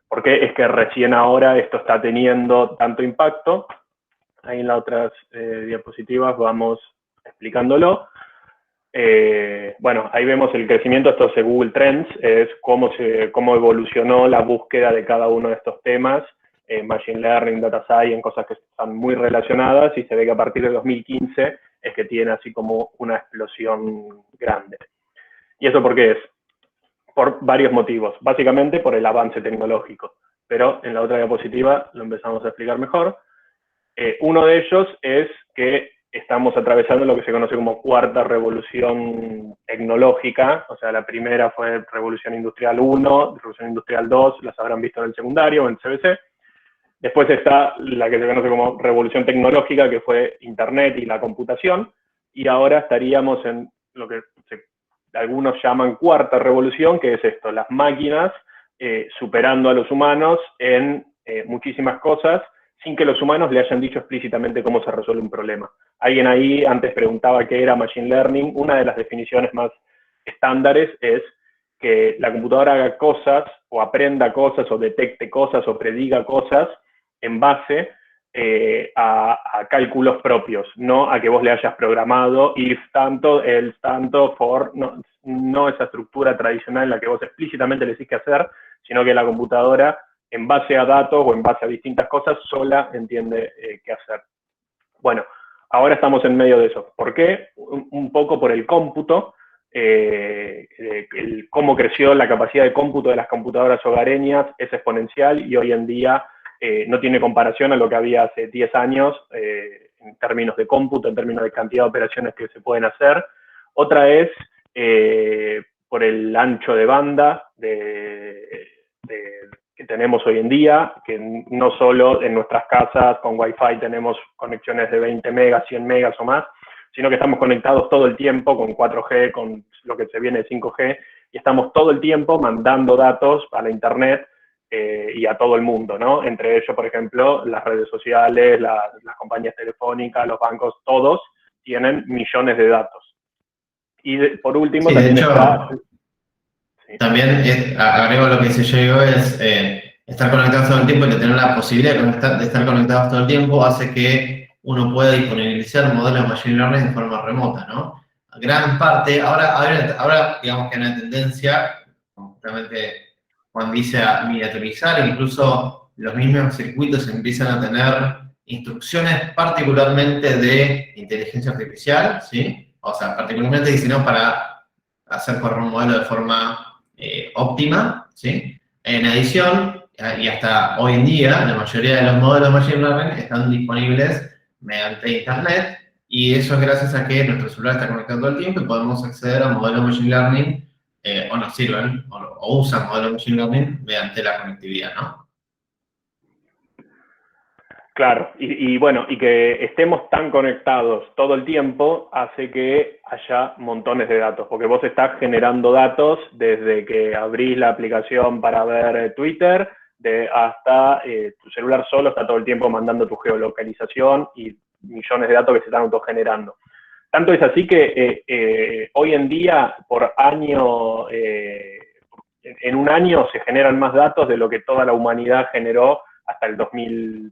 ¿Por qué? Es que recién ahora esto está teniendo tanto impacto. Ahí en las otras diapositivas vamos explicándolo. Bueno, ahí vemos el crecimiento, esto es Google Trends, es cómo evolucionó la búsqueda de cada uno de estos temas, Machine Learning, Data Science, cosas que están muy relacionadas, y se ve que a partir de 2015 es que tiene así como una explosión grande. ¿Y eso por qué es? Por varios motivos, básicamente por el avance tecnológico, pero en la otra diapositiva lo empezamos a explicar mejor. Uno de ellos es que estamos atravesando lo que se conoce como cuarta revolución tecnológica. O sea, la primera fue Revolución Industrial 1, Revolución Industrial 2, las habrán visto en el secundario o en CBC. Después está la que se conoce como Revolución Tecnológica, que fue Internet y la computación. Y ahora estaríamos en lo que algunos llaman cuarta revolución, que es esto, las máquinas superando a los humanos en muchísimas cosas, sin que los humanos le hayan dicho explícitamente cómo se resuelve un problema. Alguien ahí antes preguntaba qué era Machine Learning. Una de las definiciones más estándares es que la computadora haga cosas, o aprenda cosas, o detecte cosas, o prediga cosas, en base a cálculos propios, no a que vos le hayas programado if tanto, else tanto, for, no esa estructura tradicional en la que vos explícitamente le decís qué hacer, sino que la computadora, en base a datos o en base a distintas cosas, sola entiende qué hacer. Bueno, ahora estamos en medio de eso. ¿Por qué? Un poco por el cómputo. cómo creció la capacidad de cómputo de las computadoras hogareñas es exponencial y hoy en día no tiene comparación a lo que había hace 10 años en términos de cómputo, en términos de cantidad de operaciones que se pueden hacer. Otra es por el ancho de banda que tenemos hoy en día, que no solo en nuestras casas con Wi-Fi tenemos conexiones de 20 megas, 100 megas o más, sino que estamos conectados todo el tiempo con 4G, con lo que se viene de 5G, y estamos todo el tiempo mandando datos a la Internet y a todo el mundo, ¿no? Entre ellos, por ejemplo, las redes sociales, las compañías telefónicas, los bancos, todos tienen millones de datos. Y por último, Sí, también de hecho, está... también agrego lo que dice Diego, es estar conectados todo el tiempo y de tener la posibilidad de estar conectados todo el tiempo hace que uno pueda disponibilizar modelos de Machine Learning de forma remota, ¿no? Gran parte, ahora digamos que hay una tendencia, justamente Juan dice, a miniaturizar, incluso los mismos circuitos empiezan a tener instrucciones particularmente de inteligencia artificial, ¿sí? O sea, particularmente diseñados para hacer correr un modelo de forma óptima, ¿sí? En adición, y hasta hoy en día, la mayoría de los modelos de Machine Learning están disponibles mediante Internet, y eso es gracias a que nuestro celular está conectado todo el tiempo y podemos acceder a modelos de Machine Learning, o nos sirven, o usan modelos de Machine Learning mediante la conectividad, ¿no? Claro, y bueno, y que estemos tan conectados todo el tiempo hace que haya montones de datos, porque vos estás generando datos desde que abrís la aplicación para ver Twitter, hasta tu celular solo está todo el tiempo mandando tu geolocalización y millones de datos que se están autogenerando. Tanto es así que hoy en día, por año, en un año se generan más datos de lo que toda la humanidad generó hasta el 2005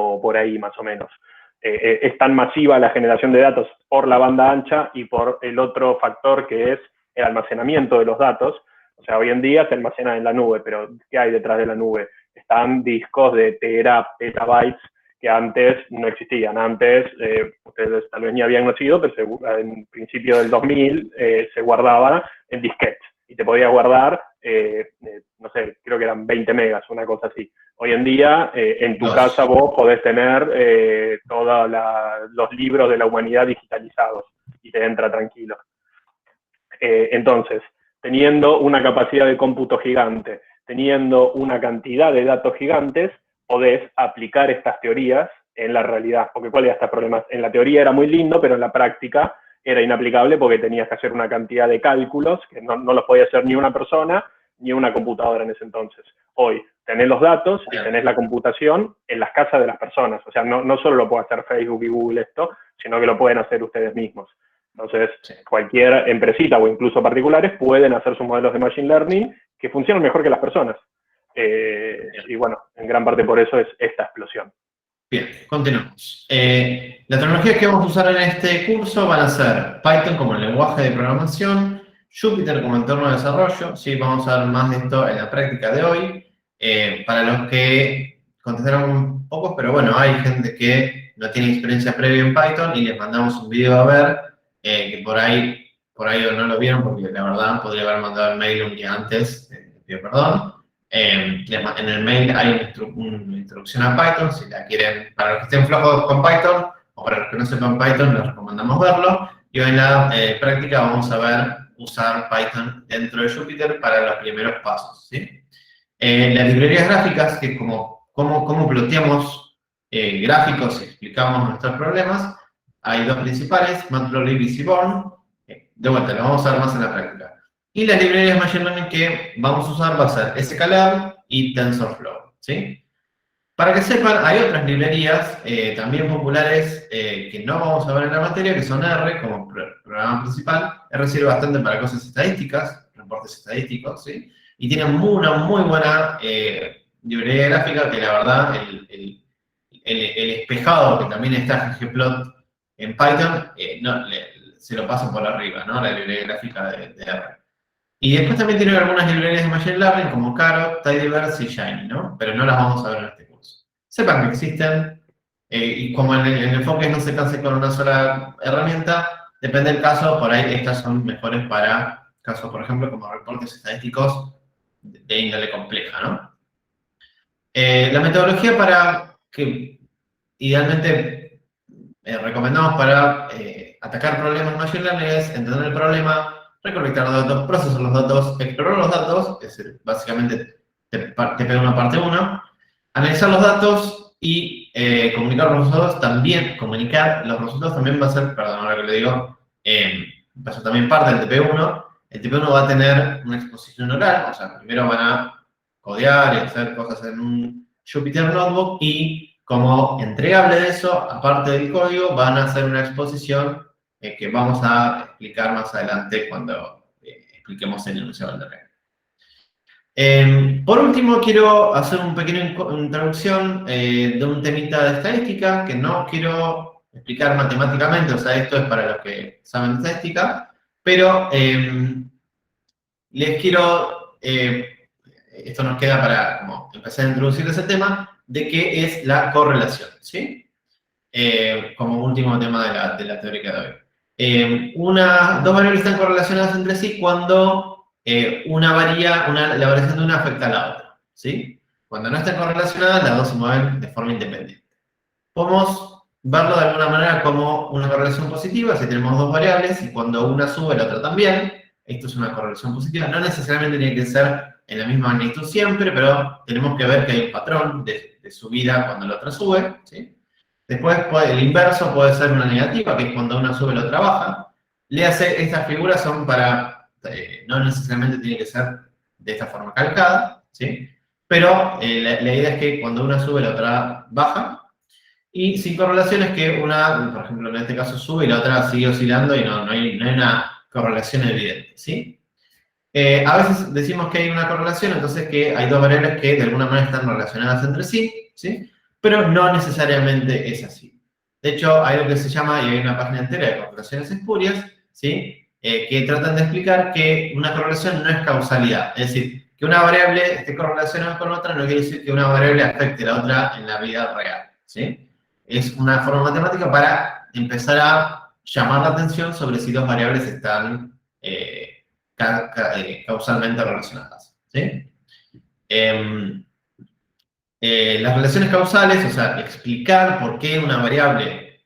o por ahí más o menos. Es tan masiva la generación de datos por la banda ancha y por el otro factor que es el almacenamiento de los datos. O sea, hoy en día se almacena en la nube, pero ¿qué hay detrás de la nube? Están discos de petabytes que antes no existían. Antes, ustedes tal vez ni habían nacido, pero en principio del 2000 se guardaba en disquetes. Y te podía guardar, no sé, creo que eran 20 megas, una cosa así. Hoy en día, en tu casa vos podés tener todos los libros de la humanidad digitalizados y te entra tranquilo. Entonces, teniendo una capacidad de cómputo gigante, teniendo una cantidad de datos gigantes, podés aplicar estas teorías en la realidad. Porque ¿cuál era este problema? En la teoría era muy lindo, pero en la práctica era inaplicable porque tenías que hacer una cantidad de cálculos que no los podía hacer ni una persona ni una computadora en ese entonces. Hoy tenés los datos y tenés la computación en las casas de las personas. O sea, no solo lo puede hacer Facebook y Google esto, sino que lo pueden hacer ustedes mismos. Entonces, cualquier empresita o incluso particulares pueden hacer sus modelos de Machine Learning que funcionan mejor que las personas. Y bueno, en gran parte por eso es esta explosión. Bien, continuamos. Las tecnologías que vamos a usar en este curso van a ser Python como lenguaje de programación, Jupyter como entorno de desarrollo. Sí, vamos a ver más de esto en la práctica de hoy. Para los que contestaron pocos, pero bueno, hay gente que no tiene experiencia previa en Python y les mandamos un video a ver, que por ahí no lo vieron porque la verdad podría haber mandado el mail un día antes, pido perdón. En el mail hay una introducción a Python, si la quieren, para los que estén flojos con Python o para los que no sepan Python, les recomendamos verlo. Y hoy en la práctica vamos a ver usar Python dentro de Jupyter para los primeros pasos, ¿sí? Las librerías gráficas, que es cómo ploteamos gráficos y explicamos nuestros problemas, hay dos principales, Matplotlib y Seaborn. De vuelta, lo vamos a ver más en la práctica. Y las librerías Machine Learning que vamos a usar va a ser sklearn y TensorFlow, ¿sí? Para que sepan, hay otras librerías también populares que no vamos a ver en la materia, que son R como programa principal. R sirve bastante para cosas estadísticas, reportes estadísticos, ¿sí? Y tiene una muy buena librería gráfica que la verdad, el espejado que también está ggplot en Python, se lo pasan por arriba, ¿no? La librería gráfica de R. Y después también tiene algunas librerías de Machine Learning como Carrot, Tidyverse y Shiny, ¿no? Pero no las vamos a ver en este curso. Sepan que existen, y como en el enfoque no se canse con una sola herramienta, depende del caso, por ahí estas son mejores para casos, por ejemplo, como reportes estadísticos de índole compleja, ¿no? La metodología para que idealmente recomendamos para atacar problemas Machine Learning es entender el problema, recolectar datos, procesar los datos, explorar los datos, es decir, básicamente te pega una parte 1, analizar los datos y comunicar los resultados también. Comunicar los resultados también va a ser, perdón, ahora que le digo, va a ser también parte del TP1. El TP1 va a tener una exposición oral, o sea, primero van a codear y hacer cosas en un Jupyter Notebook y como entregable de eso, aparte del código, van a hacer una exposición que vamos a explicar más adelante cuando expliquemos el enunciado del regla. Por último, quiero hacer un pequeño introducción de un temita de estadística que no quiero explicar matemáticamente, o sea, esto es para los que saben estadística, pero les quiero, esto nos queda para como, empezar a introducir ese tema, de qué es la correlación, ¿sí? Como último tema de la teórica de hoy. Dos variables están correlacionadas entre sí cuando la variación de una afecta a la otra, ¿sí? Cuando no están correlacionadas, las dos se mueven de forma independiente. Podemos verlo de alguna manera como una correlación positiva, si tenemos dos variables y cuando una sube, la otra también. Esto es una correlación positiva. No necesariamente tiene que ser en la misma magnitud siempre, pero tenemos que ver que hay un patrón de subida cuando la otra sube, ¿sí? Después, el inverso puede ser una negativa, que es cuando una sube, la otra baja. Léase, estas figuras son para, no necesariamente tiene que ser de esta forma calcada, ¿sí? Pero la idea es que cuando una sube, la otra baja. Y sin correlación es que una, por ejemplo, en este caso sube y la otra sigue oscilando y no hay una correlación evidente, ¿sí? A veces decimos que hay una correlación, entonces que hay dos variables que de alguna manera están relacionadas entre sí, ¿sí? Pero no necesariamente es así. De hecho, hay lo que se llama, y hay una página entera de correlaciones espurias, ¿sí? Que tratan de explicar que una correlación no es causalidad. Es decir, que una variable esté correlacionada con otra no quiere decir que una variable afecte a la otra en la vida real, ¿sí? Es una forma matemática para empezar a llamar la atención sobre si dos variables están causalmente relacionadas, ¿sí? Las relaciones causales, o sea, explicar por qué una variable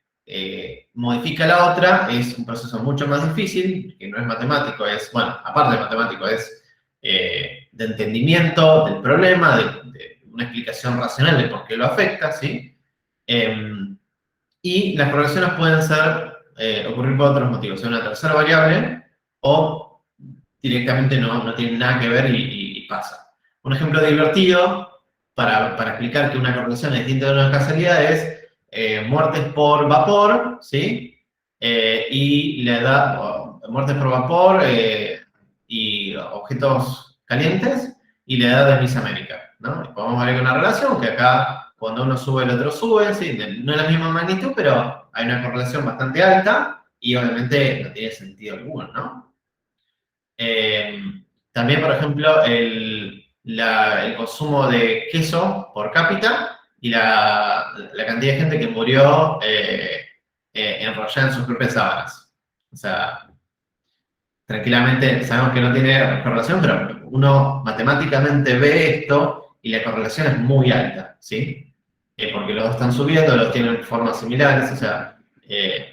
modifica a la otra, es un proceso mucho más difícil, que no es matemático, es, bueno, aparte de matemático, es de entendimiento del problema, de una explicación racional de por qué lo afecta, ¿sí? Y las correlaciones pueden ocurrir por otros motivos, sea una tercera variable o directamente no tienen nada que ver y pasa. Un ejemplo divertido para explicar que una correlación es distinta de una causalidad es muertes por vapor, ¿sí? Y la edad, muertes por vapor y objetos calientes y la edad de Miss América, ¿no? Y podemos ver que una relación que acá cuando uno sube, el otro sube, ¿sí? No es la misma magnitud, pero hay una correlación bastante alta y obviamente no tiene sentido alguno, ¿no? También, por ejemplo, el consumo de queso por cápita y la cantidad de gente que murió enrollada en sus propias sábanas. O sea, tranquilamente sabemos que no tiene correlación, pero uno matemáticamente ve esto y la correlación es muy alta, ¿sí? Porque los dos están subiendo, los tienen formas similares, o sea,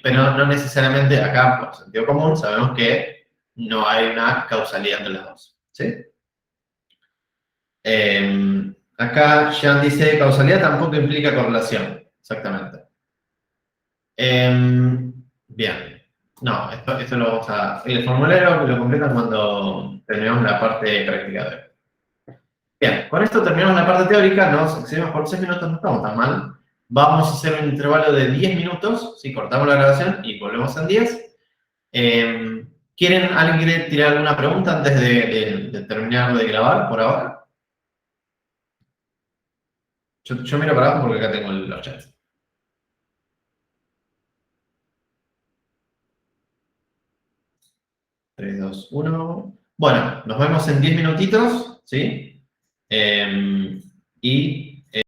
pero no necesariamente acá, por sentido común, sabemos que no hay una causalidad entre las dos, ¿sí? Acá Jean dice, causalidad tampoco implica correlación, exactamente. Bien, no, esto lo vamos a... El formulario lo completan cuando terminamos la parte práctica de hoy. Bien, con esto terminamos la parte teórica, nos excedimos por 6 minutos, no estamos tan mal. Vamos a hacer un intervalo de 10 minutos, si cortamos la grabación y volvemos en 10. ¿Alguien quiere tirar alguna pregunta antes de terminar de grabar por ahora? Yo miro para abajo porque acá tengo los chats. 3, 2, 1. Bueno, nos vemos en 10 minutitos, ¿sí? Y